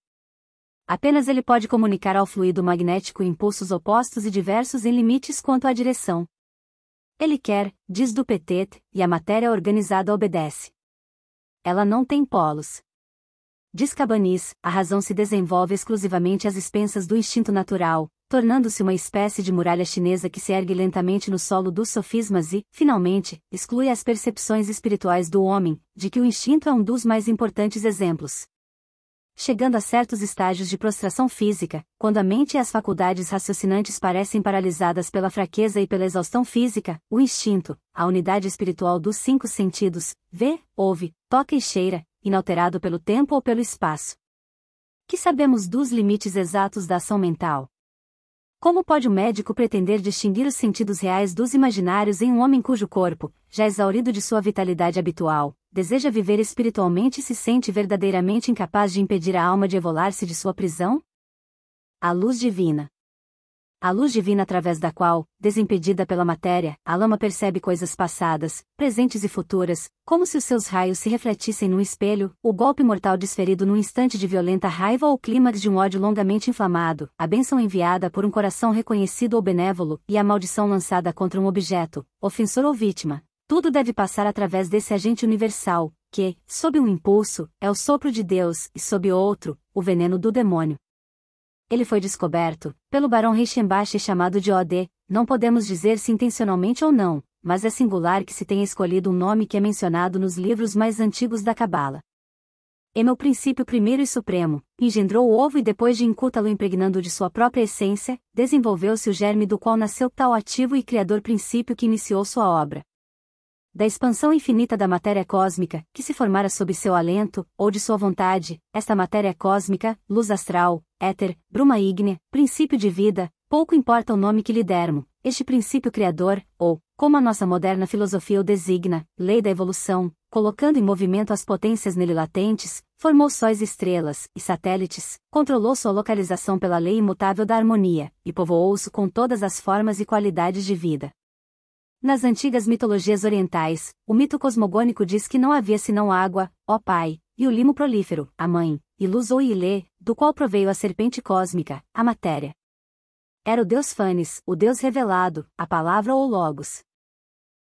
Apenas ele pode comunicar ao fluido magnético impulsos opostos e diversos em limites quanto à direção. Ele quer, diz Dupetet, e a matéria organizada obedece. Ela não tem polos. Diz Cabanis, a razão se desenvolve exclusivamente às expensas do instinto natural, tornando-se uma espécie de muralha chinesa que se ergue lentamente no solo dos sofismas e, finalmente, exclui as percepções espirituais do homem, de que o instinto é um dos mais importantes exemplos. Chegando a certos estágios de prostração física, quando a mente e as faculdades raciocinantes parecem paralisadas pela fraqueza e pela exaustão física, o instinto, a unidade espiritual dos 5 sentidos, vê, ouve, toca e cheira, inalterado pelo tempo ou pelo espaço. Que sabemos dos limites exatos da ação mental? Como pode o médico pretender distinguir os sentidos reais dos imaginários em um homem cujo corpo, já exaurido de sua vitalidade habitual, deseja viver espiritualmente e se sente verdadeiramente incapaz de impedir a alma de evolar-se de sua prisão? A luz divina. A luz divina através da qual, desimpedida pela matéria, a lama percebe coisas passadas, presentes e futuras, como se os seus raios se refletissem num espelho, o golpe mortal desferido num instante de violenta raiva ou clímax de um ódio longamente inflamado, a bênção enviada por um coração reconhecido ou benévolo e a maldição lançada contra um objeto, ofensor ou vítima. Tudo deve passar através desse agente universal, que, sob um impulso, é o sopro de Deus e sob outro, o veneno do demônio. Ele foi descoberto, pelo barão Reichenbach chamado de O.D., não podemos dizer se intencionalmente ou não, mas é singular que se tenha escolhido um nome que é mencionado nos livros mais antigos da Cabala. É meu princípio primeiro e supremo, engendrou o ovo e depois de incutá-lo impregnando de sua própria essência, desenvolveu-se o germe do qual nasceu tal ativo e criador princípio que iniciou sua obra. Da expansão infinita da matéria cósmica, que se formara sob seu alento, ou de sua vontade, esta matéria cósmica, luz astral, éter, bruma ígnea, princípio de vida, pouco importa o nome que lhe dermo, este princípio criador, ou, como a nossa moderna filosofia o designa, lei da evolução, colocando em movimento as potências nele latentes, formou sóis e estrelas, e satélites, controlou sua localização pela lei imutável da harmonia, e povoou-o com todas as formas e qualidades de vida. Nas antigas mitologias orientais, o mito cosmogônico diz que não havia senão água, ó Pai, e o limo prolífero, a Mãe, e luz ou Ilê, do qual proveio a serpente cósmica, a matéria. Era o Deus Fanes, o Deus revelado, a palavra ou Logos.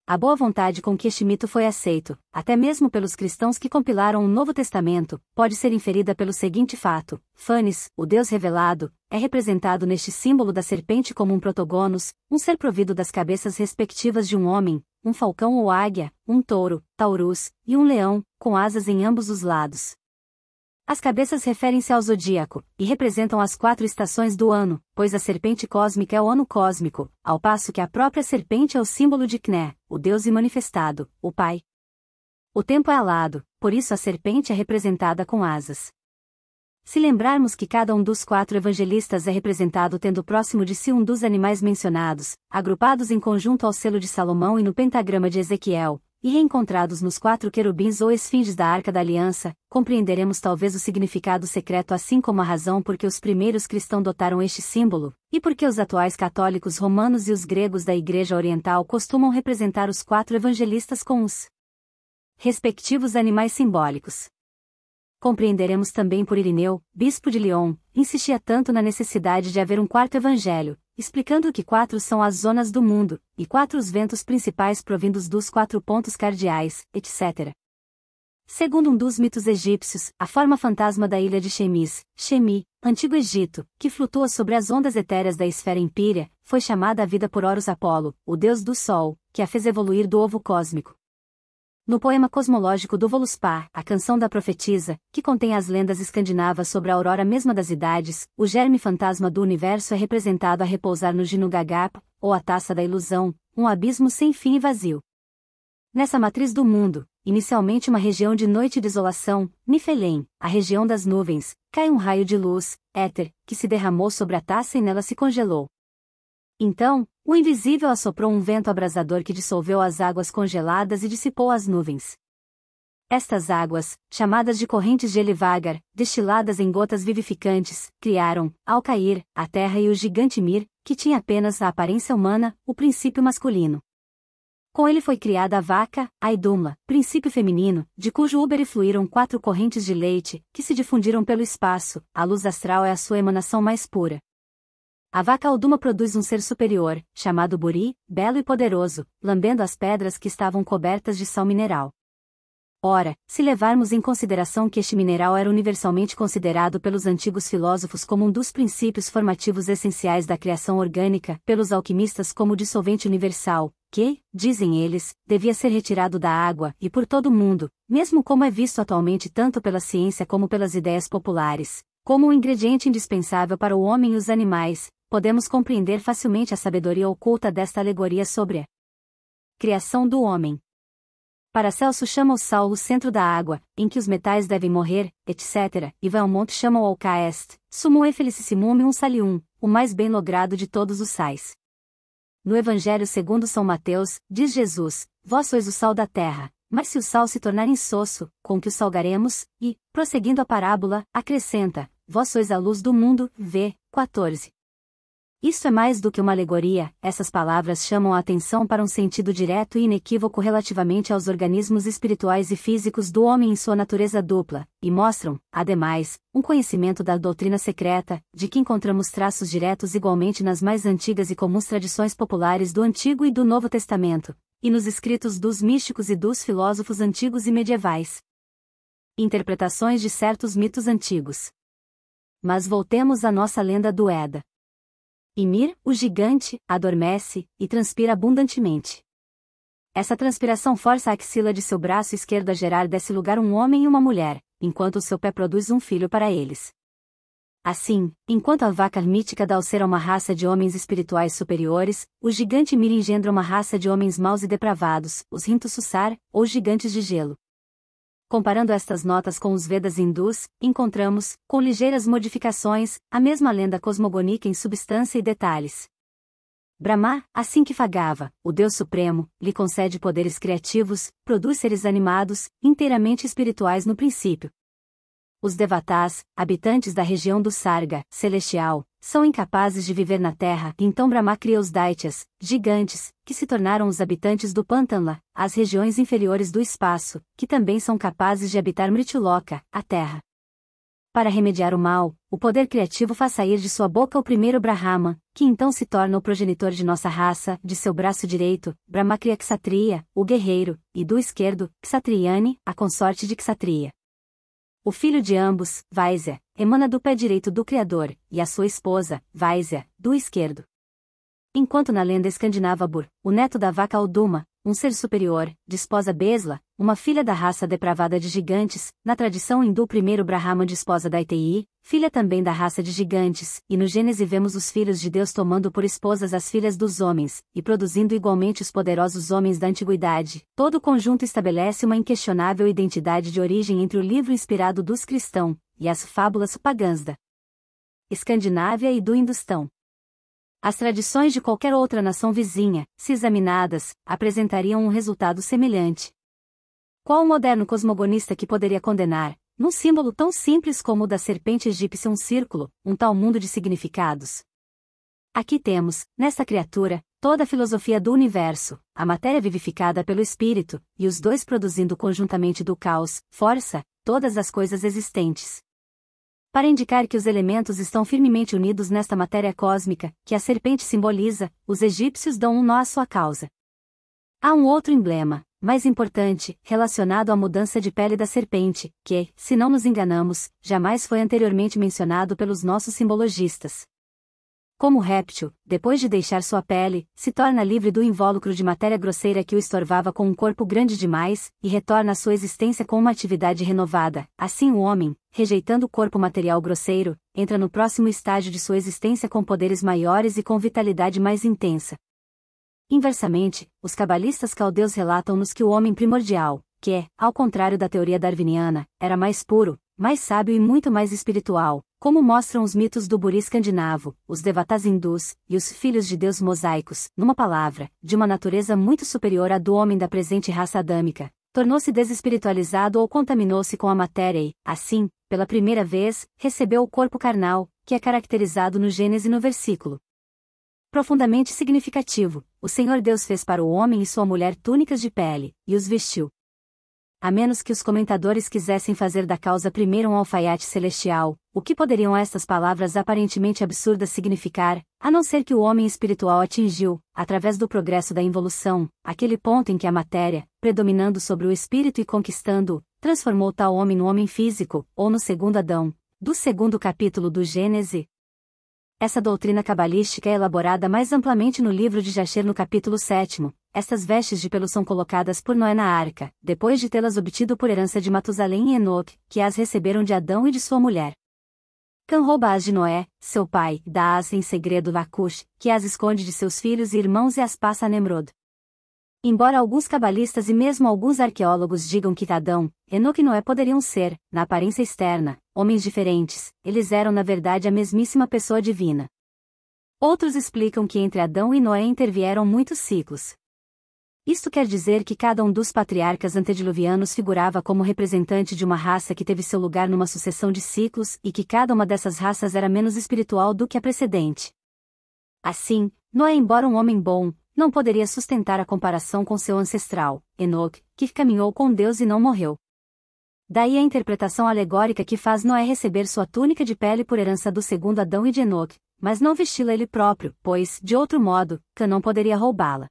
A boa vontade com que este mito foi aceito, até mesmo pelos cristãos que compilaram o Novo Testamento, pode ser inferida pelo seguinte fato: Fanes, o Deus revelado, é representado neste símbolo da serpente como um protogonos, um ser provido das cabeças respectivas de um homem, um falcão ou águia, um touro, taurus, e um leão, com asas em ambos os lados. As cabeças referem-se ao zodíaco, e representam as 4 estações do ano, pois a serpente cósmica é o ano cósmico, ao passo que a própria serpente é o símbolo de Kné, o Deus imanifestado, o Pai. O tempo é alado, por isso a serpente é representada com asas. Se lembrarmos que cada um dos 4 evangelistas é representado tendo próximo de si um dos animais mencionados, agrupados em conjunto ao selo de Salomão e no pentagrama de Ezequiel, e reencontrados nos 4 querubins ou esfinges da Arca da Aliança, compreenderemos talvez o significado secreto assim como a razão por que os primeiros cristãos dotaram este símbolo, e por que os atuais católicos romanos e os gregos da Igreja Oriental costumam representar os 4 evangelistas com os respectivos animais simbólicos. Compreenderemos também por Irineu, bispo de Lyon, insistia tanto na necessidade de haver um 4º evangelho, explicando que 4 são as zonas do mundo, e 4 os ventos principais provindos dos 4 pontos cardeais, etc. Segundo um dos mitos egípcios, a forma fantasma da ilha de Chemis, Chemi, Antigo Egito, que flutua sobre as ondas etéreas da esfera empírea, foi chamada à vida por Horus Apolo, o deus do sol, que a fez evoluir do ovo cósmico. No poema cosmológico do Voluspa, a canção da profetisa, que contém as lendas escandinavas sobre a aurora mesma das idades, o germe fantasma do universo é representado a repousar no Ginnungagap, ou a taça da ilusão, um abismo sem fim e vazio. Nessa matriz do mundo, inicialmente uma região de noite e desolação, Nifelém, a região das nuvens, cai um raio de luz, éter, que se derramou sobre a taça e nela se congelou. Então, o invisível assoprou um vento abrasador que dissolveu as águas congeladas e dissipou as nuvens. Estas águas, chamadas de correntes de Elivagar, destiladas em gotas vivificantes, criaram, ao cair, a terra e o gigante Mir, que tinha apenas a aparência humana, o princípio masculino. Com ele foi criada a vaca, a Idumla, princípio feminino, de cujo úbere fluíram 4 correntes de leite, que se difundiram pelo espaço, a luz astral é a sua emanação mais pura. A vaca Alduma produz um ser superior, chamado Buri, belo e poderoso, lambendo as pedras que estavam cobertas de sal mineral. Ora, se levarmos em consideração que este mineral era universalmente considerado pelos antigos filósofos como um dos princípios formativos essenciais da criação orgânica, pelos alquimistas como o dissolvente universal, que, dizem eles, devia ser retirado da água e por todo o mundo, mesmo como é visto atualmente tanto pela ciência como pelas ideias populares, como um ingrediente indispensável para o homem e os animais, podemos compreender facilmente a sabedoria oculta desta alegoria sobre a criação do homem. Paracelso chama o sal o centro da água, em que os metais devem morrer, etc., e Valmont chama o alca est, sumum e felicissimum salium, o mais bem logrado de todos os sais. No Evangelho segundo São Mateus, diz Jesus, vós sois o sal da terra, mas se o sal se tornar insosso, com que o salgaremos? E, prosseguindo a parábola, acrescenta, vós sois a luz do mundo, v. 14. Isto é mais do que uma alegoria, essas palavras chamam a atenção para um sentido direto e inequívoco relativamente aos organismos espirituais e físicos do homem em sua natureza dupla, e mostram, ademais, um conhecimento da doutrina secreta, de que encontramos traços diretos igualmente nas mais antigas e comuns tradições populares do Antigo e do Novo Testamento, e nos escritos dos místicos e dos filósofos antigos e medievais. Interpretações de certos mitos antigos. Mas voltemos à nossa lenda do Eda. Ymir, o gigante, adormece, e transpira abundantemente. Essa transpiração força a axila de seu braço esquerdo a gerar desse lugar um homem e uma mulher, enquanto o seu pé produz um filho para eles. Assim, enquanto a vaca mítica dá ao ser a uma raça de homens espirituais superiores, o gigante Ymir engendra uma raça de homens maus e depravados, os Rintu-Sussar, ou gigantes de gelo. Comparando estas notas com os Vedas hindus, encontramos, com ligeiras modificações, a mesma lenda cosmogônica em substância e detalhes. Brahma, assim que Fagava, o Deus Supremo, lhe concede poderes criativos, produz seres animados, inteiramente espirituais no princípio. Os Devatas, habitantes da região do Sarga, celestial, são incapazes de viver na terra, então Brahma cria os Daityas, gigantes, que se tornaram os habitantes do Pantanla, as regiões inferiores do espaço, que também são capazes de habitar Mrityloka, a terra. Para remediar o mal, o poder criativo faz sair de sua boca o primeiro Brahma, que então se torna o progenitor de nossa raça, de seu braço direito, Brahma cria Kshatriya, o guerreiro, e do esquerdo, Kshatriyani, a consorte de Kshatriya. O filho de ambos, Vaisya, emana do pé direito do Criador, e a sua esposa, Vaisya, do esquerdo. Enquanto na lenda escandinava Bur, o neto da vaca Alduma, um ser superior, desposa Besla, uma filha da raça depravada de gigantes, na tradição hindu o primeiro Brahma desposa Daitei, filha também da raça de gigantes, e no Gênesis vemos os filhos de Deus tomando por esposas as filhas dos homens, e produzindo igualmente os poderosos homens da antiguidade. Todo o conjunto estabelece uma inquestionável identidade de origem entre o livro inspirado dos cristãos, e as fábulas pagãs da Escandinávia e do Hindustão. As tradições de qualquer outra nação vizinha, se examinadas, apresentariam um resultado semelhante. Qual o moderno cosmogonista que poderia condenar, num símbolo tão simples como o da serpente egípcia um círculo, um tal mundo de significados? Aqui temos, nesta criatura, toda a filosofia do universo, a matéria vivificada pelo espírito, e os dois produzindo conjuntamente do caos, força, todas as coisas existentes. Para indicar que os elementos estão firmemente unidos nesta matéria cósmica, que a serpente simboliza, os egípcios dão um nó à sua causa. Há um outro emblema, mais importante, relacionado à mudança de pele da serpente, que, se não nos enganamos, jamais foi anteriormente mencionado pelos nossos simbologistas. Como o réptil, depois de deixar sua pele, se torna livre do invólucro de matéria grosseira que o estorvava com um corpo grande demais, e retorna à sua existência com uma atividade renovada, assim o homem, rejeitando o corpo material grosseiro, entra no próximo estágio de sua existência com poderes maiores e com vitalidade mais intensa. Inversamente, os cabalistas caldeus relatam-nos que o homem primordial, que, ao contrário da teoria darwiniana, era mais puro, mais sábio e muito mais espiritual, como mostram os mitos do Buri escandinavo, os devatas hindus, e os filhos de Deus mosaicos, numa palavra, de uma natureza muito superior à do homem da presente raça adâmica, tornou-se desespiritualizado ou contaminou-se com a matéria e, assim, pela primeira vez, recebeu o corpo carnal, que é caracterizado no Gênesis no versículo. Profundamente significativo, o Senhor Deus fez para o homem e sua mulher túnicas de pele, e os vestiu. A menos que os comentadores quisessem fazer da causa primeiro um alfaiate celestial, o que poderiam estas palavras aparentemente absurdas significar, a não ser que o homem espiritual atingiu, através do progresso da involução, aquele ponto em que a matéria, predominando sobre o espírito e conquistando-o, transformou tal homem no homem físico, ou no segundo Adão, do segundo capítulo do Gênesis. Essa doutrina cabalística é elaborada mais amplamente no livro de Jasher no capítulo 7. Estas vestes de pelo são colocadas por Noé na arca, depois de tê-las obtido por herança de Matusalém e Enoque, que as receberam de Adão e de sua mulher. Cã rouba-as de Noé, seu pai, dá-as em segredo a Cush, que as esconde de seus filhos e irmãos e as passa a Nemrod. Embora alguns cabalistas e mesmo alguns arqueólogos digam que Adão, Enoque e Noé poderiam ser, na aparência externa, homens diferentes, eles eram na verdade a mesmíssima pessoa divina. Outros explicam que entre Adão e Noé intervieram muitos ciclos. Isto quer dizer que cada um dos patriarcas antediluvianos figurava como representante de uma raça que teve seu lugar numa sucessão de ciclos e que cada uma dessas raças era menos espiritual do que a precedente. Assim, Noé, embora um homem bom, não poderia sustentar a comparação com seu ancestral, Enoque, que caminhou com Deus e não morreu. Daí a interpretação alegórica que faz Noé receber sua túnica de pele por herança do segundo Adão e de Enoque, mas não vesti-la ele próprio, pois, de outro modo, Cã não poderia roubá-la.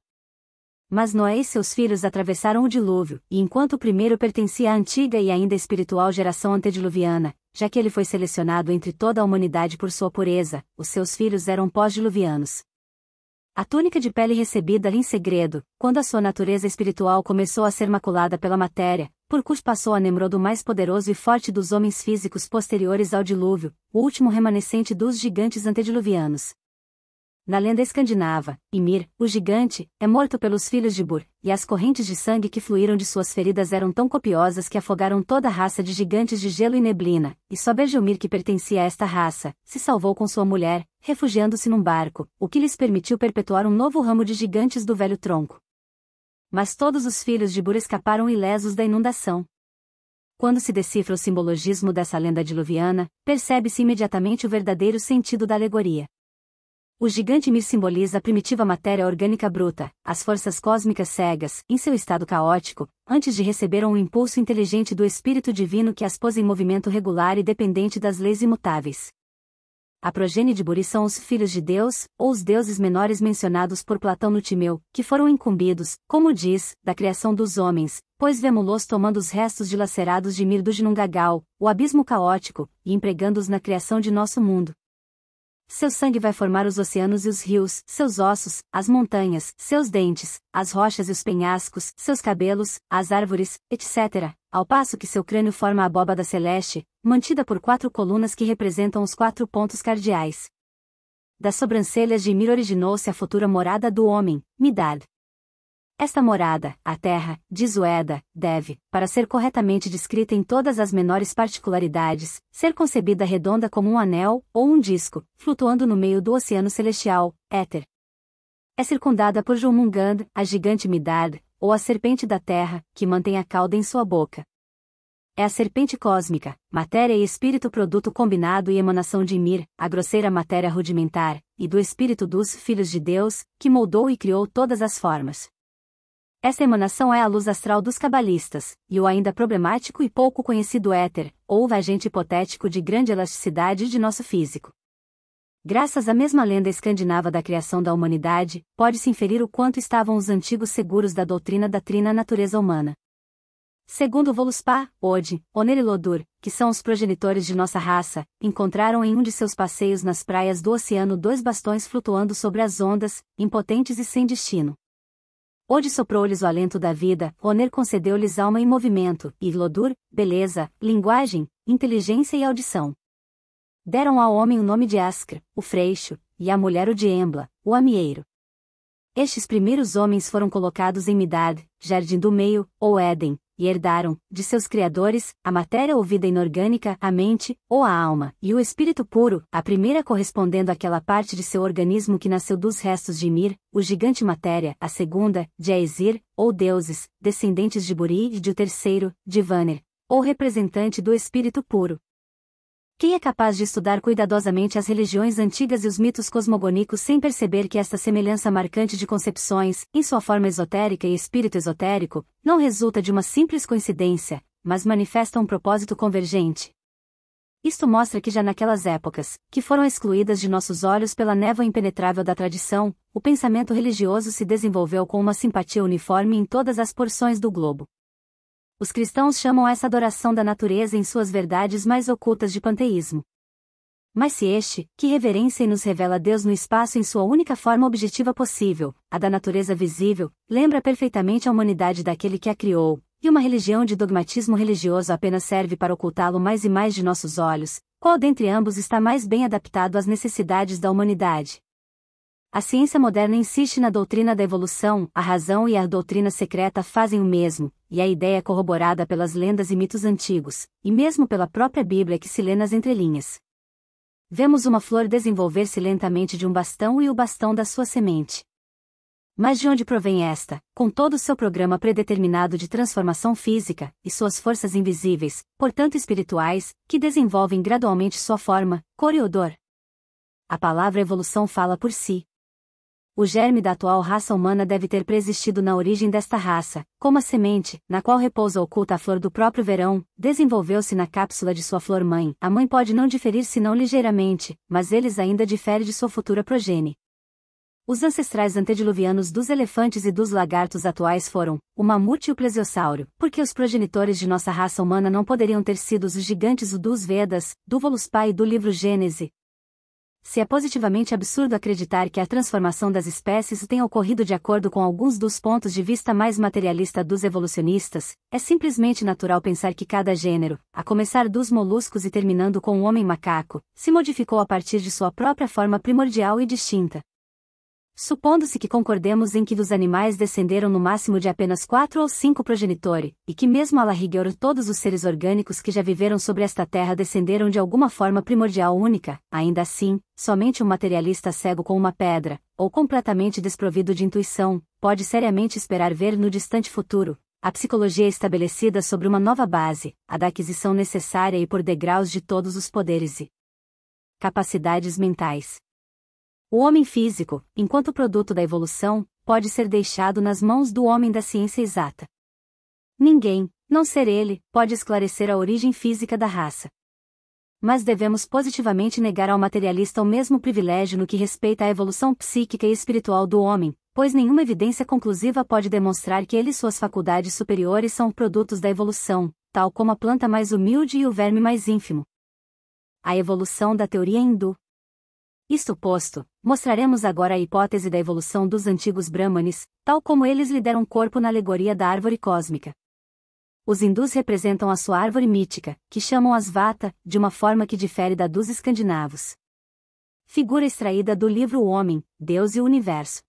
Mas Noé e seus filhos atravessaram o dilúvio, e enquanto o primeiro pertencia à antiga e ainda espiritual geração antediluviana, já que ele foi selecionado entre toda a humanidade por sua pureza, os seus filhos eram pós-diluvianos. A túnica de pele recebida em segredo, quando a sua natureza espiritual começou a ser maculada pela matéria, por Cush passou a Nemrod o mais poderoso e forte dos homens físicos posteriores ao dilúvio, o último remanescente dos gigantes antediluvianos. Na lenda escandinava, Ymir, o gigante, é morto pelos filhos de Bur, e as correntes de sangue que fluíram de suas feridas eram tão copiosas que afogaram toda a raça de gigantes de gelo e neblina, e só Bergelmir, que pertencia a esta raça, se salvou com sua mulher, refugiando-se num barco, o que lhes permitiu perpetuar um novo ramo de gigantes do velho tronco. Mas todos os filhos de Bur escaparam ilesos da inundação. Quando se decifra o simbologismo dessa lenda diluviana, percebe-se imediatamente o verdadeiro sentido da alegoria. O gigante Ymir simboliza a primitiva matéria orgânica bruta, as forças cósmicas cegas, em seu estado caótico, antes de receber um impulso inteligente do Espírito Divino que as pôs em movimento regular e dependente das leis imutáveis. A progênie de Buri são os filhos de Deus, ou os deuses menores mencionados por Platão no Timeu, que foram incumbidos, como diz, da criação dos homens, pois vemo-los tomando os restos dilacerados de Ymir do Ginnungagal, o abismo caótico, e empregando-os na criação de nosso mundo. Seu sangue vai formar os oceanos e os rios, seus ossos, as montanhas, seus dentes, as rochas e os penhascos, seus cabelos, as árvores, etc., ao passo que seu crânio forma a abóbada celeste, mantida por 4 colunas que representam os 4 pontos cardeais. Das sobrancelhas de Ymir originou-se a futura morada do homem, Midad. Esta morada, a Terra, diz o Eda, deve, para ser corretamente descrita em todas as menores particularidades, ser concebida redonda como um anel, ou um disco, flutuando no meio do oceano celestial, éter. É circundada por Jomungand, a gigante Midad, ou a serpente da Terra, que mantém a cauda em sua boca. É a serpente cósmica, matéria e espírito produto combinado e emanação de Ymir, a grosseira matéria rudimentar, e do espírito dos filhos de Deus, que moldou e criou todas as formas. Essa emanação é a luz astral dos cabalistas, e o ainda problemático e pouco conhecido éter, ou agente hipotético de grande elasticidade de nosso físico. Graças à mesma lenda escandinava da criação da humanidade, pode-se inferir o quanto estavam os antigos seguros da doutrina da trina natureza humana. Segundo Voluspa, Ode, Oner e Lodur, que são os progenitores de nossa raça, encontraram em um de seus passeios nas praias do oceano 2 bastões flutuando sobre as ondas, impotentes e sem destino. Ode soprou-lhes o alento da vida, Oner concedeu-lhes alma e movimento, e Lodur, beleza, linguagem, inteligência e audição. Deram ao homem o nome de Askr, o freixo, e à mulher o de Embla, o amieiro. Estes primeiros homens foram colocados em Midad, jardim do meio, ou Éden, e herdaram, de seus criadores, a matéria ou vida inorgânica, a mente, ou a alma, e o espírito puro, a primeira correspondendo àquela parte de seu organismo que nasceu dos restos de Ymir, o gigante matéria, a segunda, de Aesir, ou deuses, descendentes de Buri, e de o terceiro, de Vanir, ou representante do espírito puro. Quem é capaz de estudar cuidadosamente as religiões antigas e os mitos cosmogônicos sem perceber que esta semelhança marcante de concepções, em sua forma esotérica e espírito esotérico, não resulta de uma simples coincidência, mas manifesta um propósito convergente? Isto mostra que já naquelas épocas, que foram excluídas de nossos olhos pela névoa impenetrável da tradição, o pensamento religioso se desenvolveu com uma simpatia uniforme em todas as porções do globo. Os cristãos chamam essa adoração da natureza em suas verdades mais ocultas de panteísmo. Mas se este, que reverencia e nos revela Deus no espaço em sua única forma objetiva possível, a da natureza visível, lembra perfeitamente a humanidade daquele que a criou, e uma religião de dogmatismo religioso apenas serve para ocultá-lo mais e mais de nossos olhos, qual dentre ambos está mais bem adaptado às necessidades da humanidade? A ciência moderna insiste na doutrina da evolução, a razão e a doutrina secreta fazem o mesmo, e a ideia é corroborada pelas lendas e mitos antigos, e mesmo pela própria Bíblia que se lê nas entrelinhas. Vemos uma flor desenvolver-se lentamente de um bastão e o bastão da sua semente. Mas de onde provém esta, com todo o seu programa predeterminado de transformação física, e suas forças invisíveis, portanto espirituais, que desenvolvem gradualmente sua forma, cor e odor? A palavra evolução fala por si. O germe da atual raça humana deve ter preexistido na origem desta raça, como a semente, na qual repousa oculta a flor do próprio verão, desenvolveu-se na cápsula de sua flor-mãe. A mãe pode não diferir senão ligeiramente, mas eles ainda diferem de sua futura progenie. Os ancestrais antediluvianos dos elefantes e dos lagartos atuais foram o mamute e o plesiosauro, porque os progenitores de nossa raça humana não poderiam ter sido os gigantes dos Vedas, do Voluspa e do livro Gênese. Se é positivamente absurdo acreditar que a transformação das espécies tenha ocorrido de acordo com alguns dos pontos de vista mais materialista dos evolucionistas, é simplesmente natural pensar que cada gênero, a começar dos moluscos e terminando com o homem-macaco, se modificou a partir de sua própria forma primordial e distinta. Supondo-se que concordemos em que dos animais descenderam no máximo de apenas 4 ou 5 progenitori, e que mesmo a la rigueur todos os seres orgânicos que já viveram sobre esta terra descenderam de alguma forma primordial única, ainda assim, somente um materialista cego com uma pedra, ou completamente desprovido de intuição, pode seriamente esperar ver no distante futuro a psicologia estabelecida sobre uma nova base, a da aquisição necessária e por degraus de todos os poderes e capacidades mentais. O homem físico, enquanto produto da evolução, pode ser deixado nas mãos do homem da ciência exata. Ninguém, não ser ele, pode esclarecer a origem física da raça. Mas devemos positivamente negar ao materialista o mesmo privilégio no que respeita à evolução psíquica e espiritual do homem, pois nenhuma evidência conclusiva pode demonstrar que ele e suas faculdades superiores são produtos da evolução, tal como a planta mais humilde e o verme mais ínfimo. A evolução da teoria hindu. Isto posto, mostraremos agora a hipótese da evolução dos antigos Brahmanes, tal como eles lhe deram corpo na alegoria da árvore cósmica. Os hindus representam a sua árvore mítica, que chamam as Vata, de uma forma que difere da dos escandinavos. Figura extraída do livro O Homem, Deus e o Universo.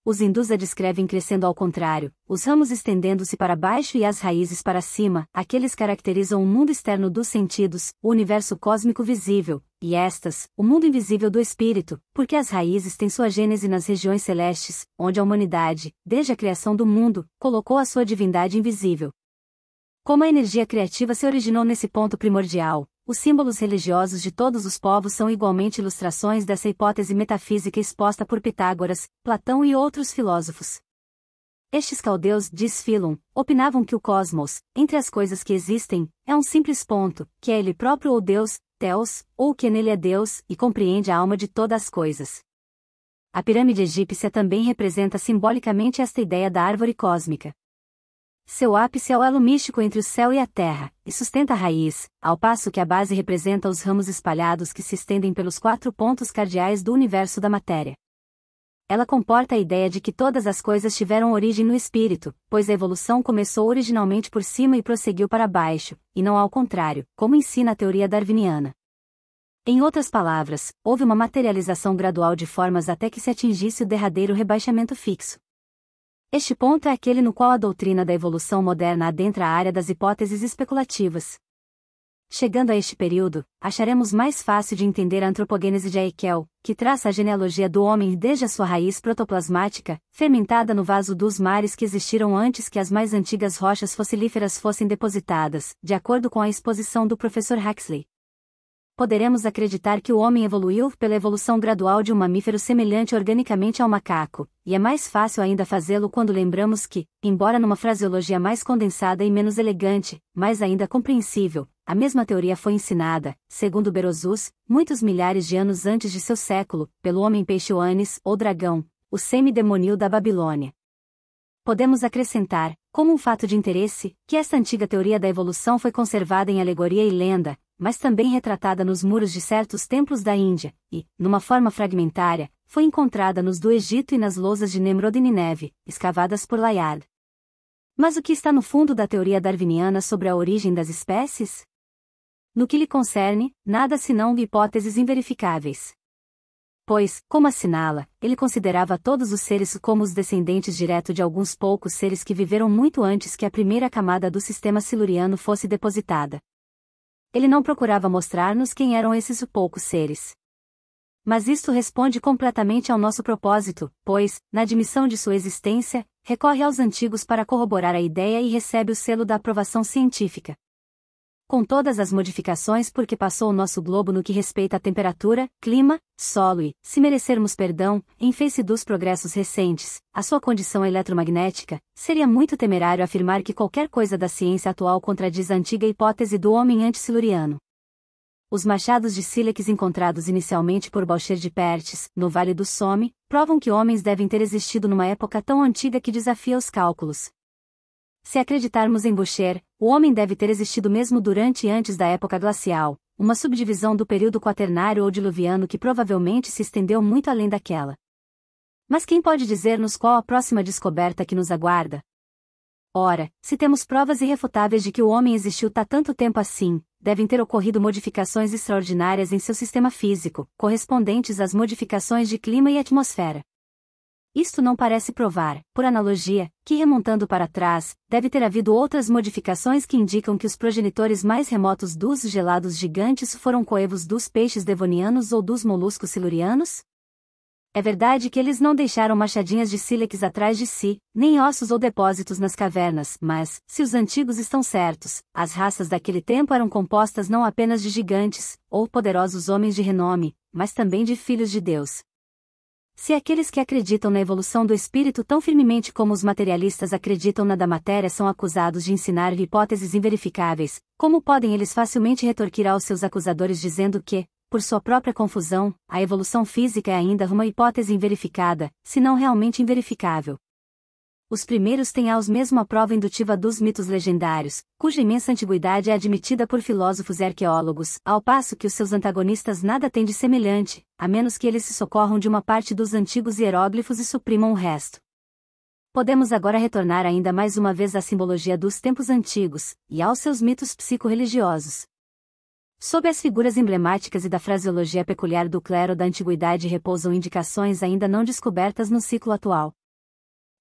Os hindus a descrevem crescendo ao contrário, os ramos estendendo-se para baixo e as raízes para cima, aqueles caracterizam o mundo externo dos sentidos, o universo cósmico visível, e estas, o mundo invisível do espírito, porque as raízes têm sua gênese nas regiões celestes, onde a humanidade, desde a criação do mundo, colocou a sua divindade invisível. Como a energia criativa se originou nesse ponto primordial, os símbolos religiosos de todos os povos são igualmente ilustrações dessa hipótese metafísica exposta por Pitágoras, Platão e outros filósofos. Estes caldeus, diz Philon, opinavam que o cosmos, entre as coisas que existem, é um simples ponto, que é ele próprio ou Deus, Theos, ou o que nele é Deus, e compreende a alma de todas as coisas. A pirâmide egípcia também representa simbolicamente esta ideia da árvore cósmica. Seu ápice é o elo místico entre o céu e a terra, e sustenta a raiz, ao passo que a base representa os ramos espalhados que se estendem pelos 4 pontos cardeais do universo da matéria. Ela comporta a ideia de que todas as coisas tiveram origem no espírito, pois a evolução começou originalmente por cima e prosseguiu para baixo, e não ao contrário, como ensina a teoria darwiniana. Em outras palavras, houve uma materialização gradual de formas até que se atingisse o derradeiro rebaixamento fixo. Este ponto é aquele no qual a doutrina da evolução moderna adentra a área das hipóteses especulativas. Chegando a este período, acharemos mais fácil de entender a antropogênese de Haeckel, que traça a genealogia do homem desde a sua raiz protoplasmática, fermentada no vaso dos mares que existiram antes que as mais antigas rochas fossilíferas fossem depositadas, de acordo com a exposição do professor Huxley. Poderemos acreditar que o homem evoluiu pela evolução gradual de um mamífero semelhante organicamente ao macaco, e é mais fácil ainda fazê-lo quando lembramos que, embora numa fraseologia mais condensada e menos elegante, mas ainda compreensível, a mesma teoria foi ensinada, segundo Berosus, muitos milhares de anos antes de seu século, pelo homem peixe Oanes, ou dragão, o semidemonio da Babilônia. Podemos acrescentar, como um fato de interesse, que esta antiga teoria da evolução foi conservada em alegoria e lenda, mas também retratada nos muros de certos templos da Índia, e, numa forma fragmentária, foi encontrada nos do Egito e nas lousas de Nemrod e Nineve, escavadas por Layard. Mas o que está no fundo da teoria darwiniana sobre a origem das espécies? No que lhe concerne, nada senão hipóteses inverificáveis. Pois, como assinala, ele considerava todos os seres como os descendentes direto de alguns poucos seres que viveram muito antes que a primeira camada do sistema siluriano fosse depositada. Ele não procurava mostrar-nos quem eram esses poucos seres. Mas isto responde completamente ao nosso propósito, pois, na admissão de sua existência, recorre aos antigos para corroborar a ideia e recebe o selo da aprovação científica. Com todas as modificações por que passou o nosso globo no que respeita à temperatura, clima, solo e, se merecermos perdão, em face dos progressos recentes, a sua condição eletromagnética, seria muito temerário afirmar que qualquer coisa da ciência atual contradiz a antiga hipótese do homem antissiluriano. Os machados de sílex encontrados inicialmente por Boucher de Perthes, no Vale do Somme, provam que homens devem ter existido numa época tão antiga que desafia os cálculos. Se acreditarmos em Boucher, o homem deve ter existido mesmo durante e antes da época glacial, uma subdivisão do período quaternário ou diluviano que provavelmente se estendeu muito além daquela. Mas quem pode dizer-nos qual a próxima descoberta que nos aguarda? Ora, se temos provas irrefutáveis de que o homem existiu há tanto tempo assim, devem ter ocorrido modificações extraordinárias em seu sistema físico, correspondentes às modificações de clima e atmosfera. Isto não parece provar, por analogia, que remontando para trás, deve ter havido outras modificações que indicam que os progenitores mais remotos dos gelados gigantes foram coevos dos peixes devonianos ou dos moluscos silurianos? É verdade que eles não deixaram machadinhas de sílex atrás de si, nem ossos ou depósitos nas cavernas, mas, se os antigos estão certos, as raças daquele tempo eram compostas não apenas de gigantes, ou poderosos homens de renome, mas também de filhos de Deus. Se aqueles que acreditam na evolução do espírito tão firmemente como os materialistas acreditam na da matéria são acusados de ensinar hipóteses inverificáveis, como podem eles facilmente retorquir aos seus acusadores dizendo que, por sua própria confusão, a evolução física é ainda uma hipótese inverificada, se não realmente inverificável? Os primeiros têm aos mesmo a prova indutiva dos mitos legendários, cuja imensa antiguidade é admitida por filósofos e arqueólogos, ao passo que os seus antagonistas nada têm de semelhante, a menos que eles se socorram de uma parte dos antigos hieróglifos e suprimam o resto. Podemos agora retornar ainda mais uma vez à simbologia dos tempos antigos, e aos seus mitos psico-religiosos. Sob as figuras emblemáticas e da fraseologia peculiar do clero da antiguidade repousam indicações ainda não descobertas no ciclo atual.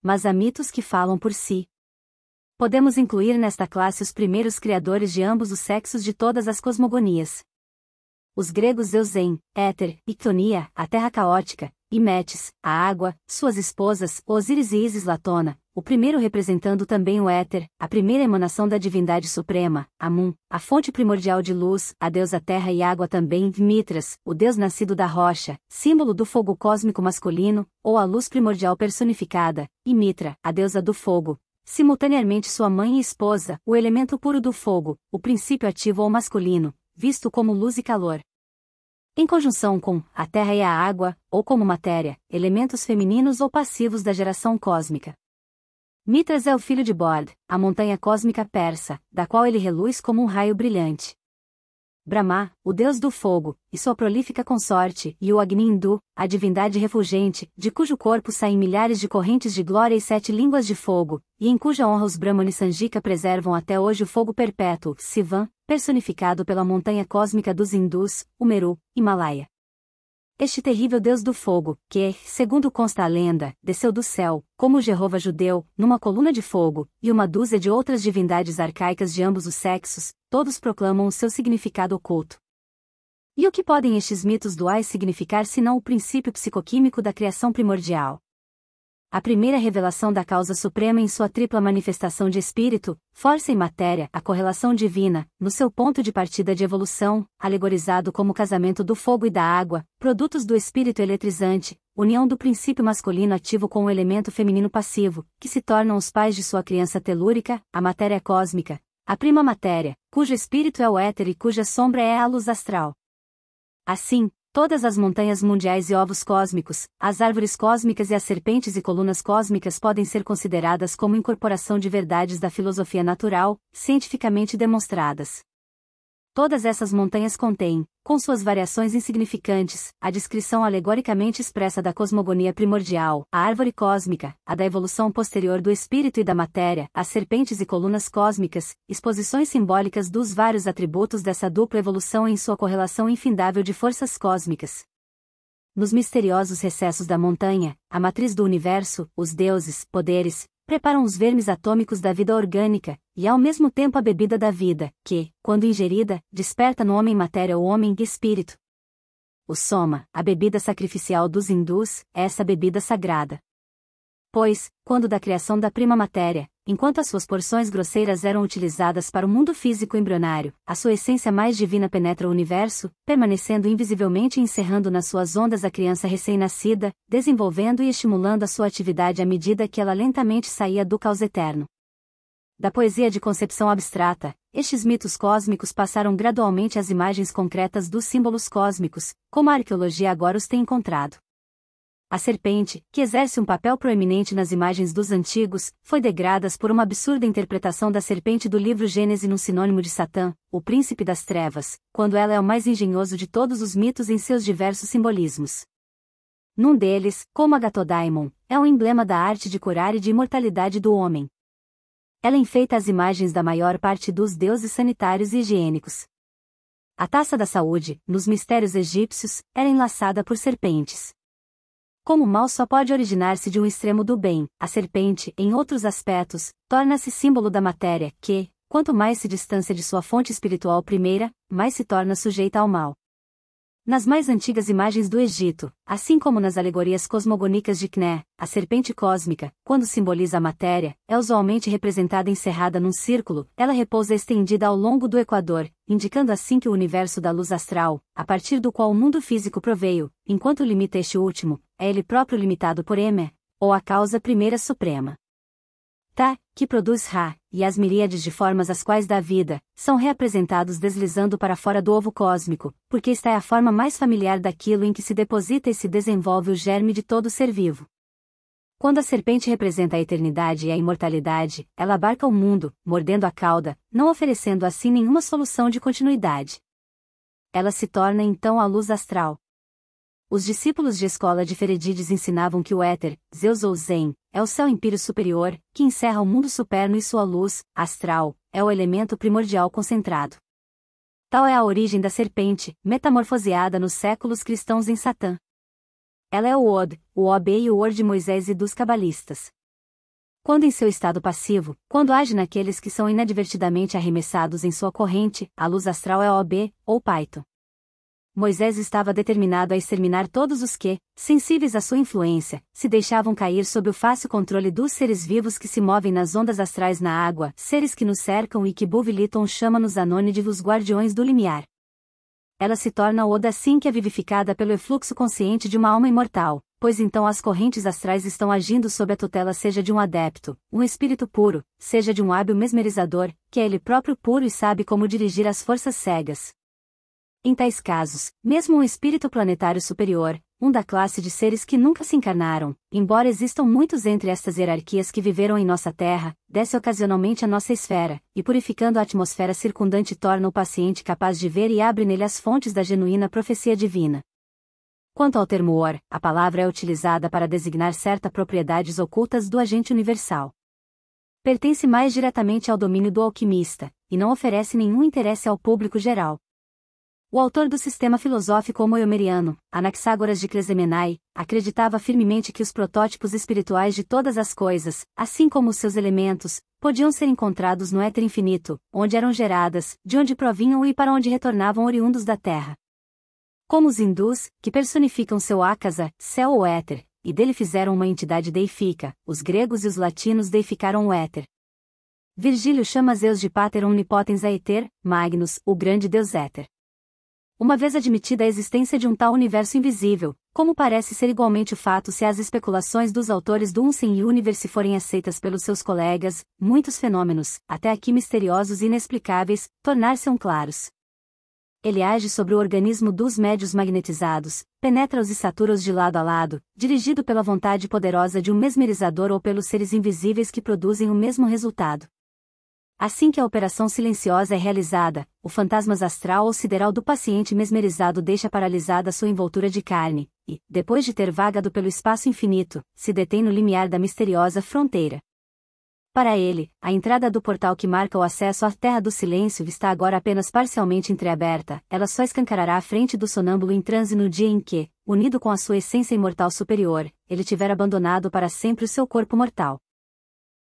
Mas há mitos que falam por si. Podemos incluir nesta classe os primeiros criadores de ambos os sexos de todas as cosmogonias. Os gregos Zeus-En, Éter, Ictonia, a terra caótica, e Metis, a água, suas esposas, Osíris e Ísis Latona, o primeiro representando também o Éter, a primeira emanação da divindade suprema, Amun, a fonte primordial de luz, a deusa terra e água também, Mitras, o deus nascido da rocha, símbolo do fogo cósmico masculino, ou a luz primordial personificada, e Mitra, a deusa do fogo, simultaneamente sua mãe e esposa, o elemento puro do fogo, o princípio ativo ou masculino, visto como luz e calor. Em conjunção com a terra e a água, ou como matéria, elementos femininos ou passivos da geração cósmica. Mitras é o filho de Bod, a montanha cósmica persa, da qual ele reluz como um raio brilhante. Brahma, o deus do fogo, e sua prolífica consorte, e o Agni Hindu, a divindade refulgente, de cujo corpo saem milhares de correntes de glória e 7 línguas de fogo, e em cuja honra os Brahmanes Sanjika preservam até hoje o fogo perpétuo, Sivan, personificado pela montanha cósmica dos hindus, o Meru, Himalaia. Este terrível deus do fogo, que, segundo consta a lenda, desceu do céu, como o Jeová judeu, numa coluna de fogo, e uma dúzia de outras divindades arcaicas de ambos os sexos, todos proclamam o seu significado oculto. E o que podem estes mitos duais significar senão o princípio psicoquímico da criação primordial? A primeira revelação da causa suprema em sua tripla manifestação de espírito, força e matéria, a correlação divina, no seu ponto de partida de evolução, alegorizado como o casamento do fogo e da água, produtos do espírito eletrizante, união do princípio masculino ativo com o elemento feminino passivo, que se tornam os pais de sua criança telúrica, a matéria cósmica, a prima matéria, cujo espírito é o éter e cuja sombra é a luz astral. Assim, todas as montanhas mundiais e ovos cósmicos, as árvores cósmicas e as serpentes e colunas cósmicas podem ser consideradas como incorporação de verdades da filosofia natural, cientificamente demonstradas. Todas essas montanhas contêm, com suas variações insignificantes, a descrição alegoricamente expressa da cosmogonia primordial, a árvore cósmica, a da evolução posterior do espírito e da matéria, as serpentes e colunas cósmicas, exposições simbólicas dos vários atributos dessa dupla evolução em sua correlação infindável de forças cósmicas. Nos misteriosos recessos da montanha, a matriz do universo, os deuses, poderes, preparam os vermes atômicos da vida orgânica, e ao mesmo tempo a bebida da vida, que, quando ingerida, desperta no homem matéria ou homem espírito. O soma, a bebida sacrificial dos hindus, é essa bebida sagrada. Pois, quando da criação da prima matéria, enquanto as suas porções grosseiras eram utilizadas para o mundo físico embrionário, a sua essência mais divina penetra o universo, permanecendo invisivelmente e encerrando nas suas ondas a criança recém-nascida, desenvolvendo e estimulando a sua atividade à medida que ela lentamente saía do caos eterno. Da poesia de concepção abstrata, estes mitos cósmicos passaram gradualmente às imagens concretas dos símbolos cósmicos, como a arqueologia agora os tem encontrado. A serpente, que exerce um papel proeminente nas imagens dos antigos, foi degradada por uma absurda interpretação da serpente do livro Gênese num sinônimo de Satã, o príncipe das trevas, quando ela é o mais engenhoso de todos os mitos em seus diversos simbolismos. Num deles, como a Gatodaimon, é um emblema da arte de curar e de imortalidade do homem. Ela enfeita as imagens da maior parte dos deuses sanitários e higiênicos. A taça da saúde, nos mistérios egípcios, era enlaçada por serpentes. Como o mal só pode originar-se de um extremo do bem, a serpente, em outros aspectos, torna-se símbolo da matéria, que, quanto mais se distancia de sua fonte espiritual primeira, mais se torna sujeita ao mal. Nas mais antigas imagens do Egito, assim como nas alegorias cosmogônicas de Cné, a serpente cósmica, quando simboliza a matéria, é usualmente representada encerrada num círculo, ela repousa estendida ao longo do Equador, indicando assim que o universo da luz astral, a partir do qual o mundo físico proveio, enquanto limita este último, é ele próprio limitado por Emer, ou a causa primeira suprema. Tá, que produz Ra, e as miríades de formas às quais dá vida, são reapresentados deslizando para fora do ovo cósmico, porque esta é a forma mais familiar daquilo em que se deposita e se desenvolve o germe de todo ser vivo. Quando a serpente representa a eternidade e a imortalidade, ela abarca o mundo, mordendo a cauda, não oferecendo assim nenhuma solução de continuidade. Ela se torna então a luz astral. Os discípulos de escola de Feredides ensinavam que o éter, Zeus ou Zen, é o céu empíreo superior, que encerra o mundo superno e sua luz, astral, é o elemento primordial concentrado. Tal é a origem da serpente, metamorfoseada nos séculos cristãos em Satã. Ela é o Od, o Ob e o Or de Moisés e dos cabalistas. Quando em seu estado passivo, quando age naqueles que são inadvertidamente arremessados em sua corrente, a luz astral é Ob, ou Paito. Moisés estava determinado a exterminar todos os que, sensíveis à sua influência, se deixavam cair sob o fácil controle dos seres vivos que se movem nas ondas astrais na água, seres que nos cercam e que Buviliton chama nos Anônide os guardiões do limiar. Ela se torna Oda assim que é vivificada pelo efluxo consciente de uma alma imortal, pois então as correntes astrais estão agindo sob a tutela seja de um adepto, um espírito puro, seja de um hábil mesmerizador, que é ele próprio puro e sabe como dirigir as forças cegas. Em tais casos, mesmo um espírito planetário superior, um da classe de seres que nunca se encarnaram, embora existam muitos entre estas hierarquias que viveram em nossa Terra, desce ocasionalmente à nossa esfera, e purificando a atmosfera circundante torna o paciente capaz de ver e abre nele as fontes da genuína profecia divina. Quanto ao termo or, a palavra é utilizada para designar certas propriedades ocultas do agente universal. Pertence mais diretamente ao domínio do alquimista, e não oferece nenhum interesse ao público geral. O autor do sistema filosófico homoiomeriano, Anaxágoras de Clesemenai, acreditava firmemente que os protótipos espirituais de todas as coisas, assim como os seus elementos, podiam ser encontrados no éter infinito, onde eram geradas, de onde provinham e para onde retornavam oriundos da terra. Como os hindus, que personificam seu Akasa, céu ou éter, e dele fizeram uma entidade deifica, os gregos e os latinos deificaram o éter. Virgílio chama Zeus de Pater Omnipotens Aeter, Magnus, o grande deus éter. Uma vez admitida a existência de um tal universo invisível, como parece ser igualmente o fato se as especulações dos autores do Unseen Universe forem aceitas pelos seus colegas, muitos fenômenos, até aqui misteriosos e inexplicáveis, tornar-se-ão claros. Ele age sobre o organismo dos médios magnetizados, penetra-os e satura-os de lado a lado, dirigido pela vontade poderosa de um mesmerizador ou pelos seres invisíveis que produzem o mesmo resultado. Assim que a operação silenciosa é realizada, o fantasma astral ou sideral do paciente mesmerizado deixa paralisada sua envoltura de carne, e, depois de ter vagado pelo espaço infinito, se detém no limiar da misteriosa fronteira. Para ele, a entrada do portal que marca o acesso à Terra do Silêncio está agora apenas parcialmente entreaberta, ela só escancarará a frente do sonâmbulo em transe no dia em que, unido com a sua essência imortal superior, ele tiver abandonado para sempre o seu corpo mortal.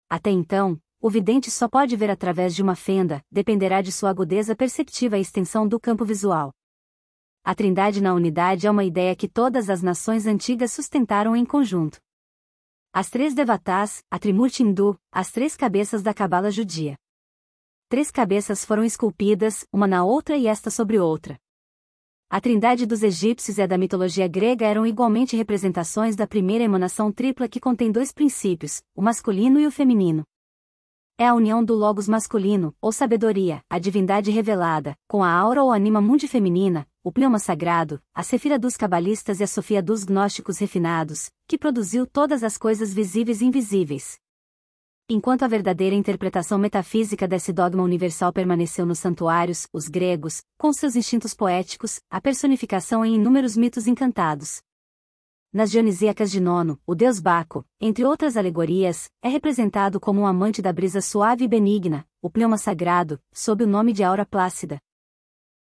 Até então, o vidente só pode ver através de uma fenda, dependerá de sua agudeza perceptiva a extensão do campo visual. A trindade na unidade é uma ideia que todas as nações antigas sustentaram em conjunto. As três devatas, a Trimurti hindu, as três cabeças da cabala judia. Três cabeças foram esculpidas, uma na outra e esta sobre outra. A trindade dos egípcios e a da mitologia grega eram igualmente representações da primeira emanação tripla que contém dois princípios, o masculino e o feminino. É a união do logos masculino, ou sabedoria, a divindade revelada, com a aura ou anima mundi feminina, o pneuma sagrado, a sefira dos cabalistas e a sofia dos gnósticos refinados, que produziu todas as coisas visíveis e invisíveis. Enquanto a verdadeira interpretação metafísica desse dogma universal permaneceu nos santuários, os gregos, com seus instintos poéticos, a personificação em inúmeros mitos encantados. Nas Dionisíacas de Nono, o deus Baco, entre outras alegorias, é representado como um amante da brisa suave e benigna, o pneuma sagrado, sob o nome de aura plácida,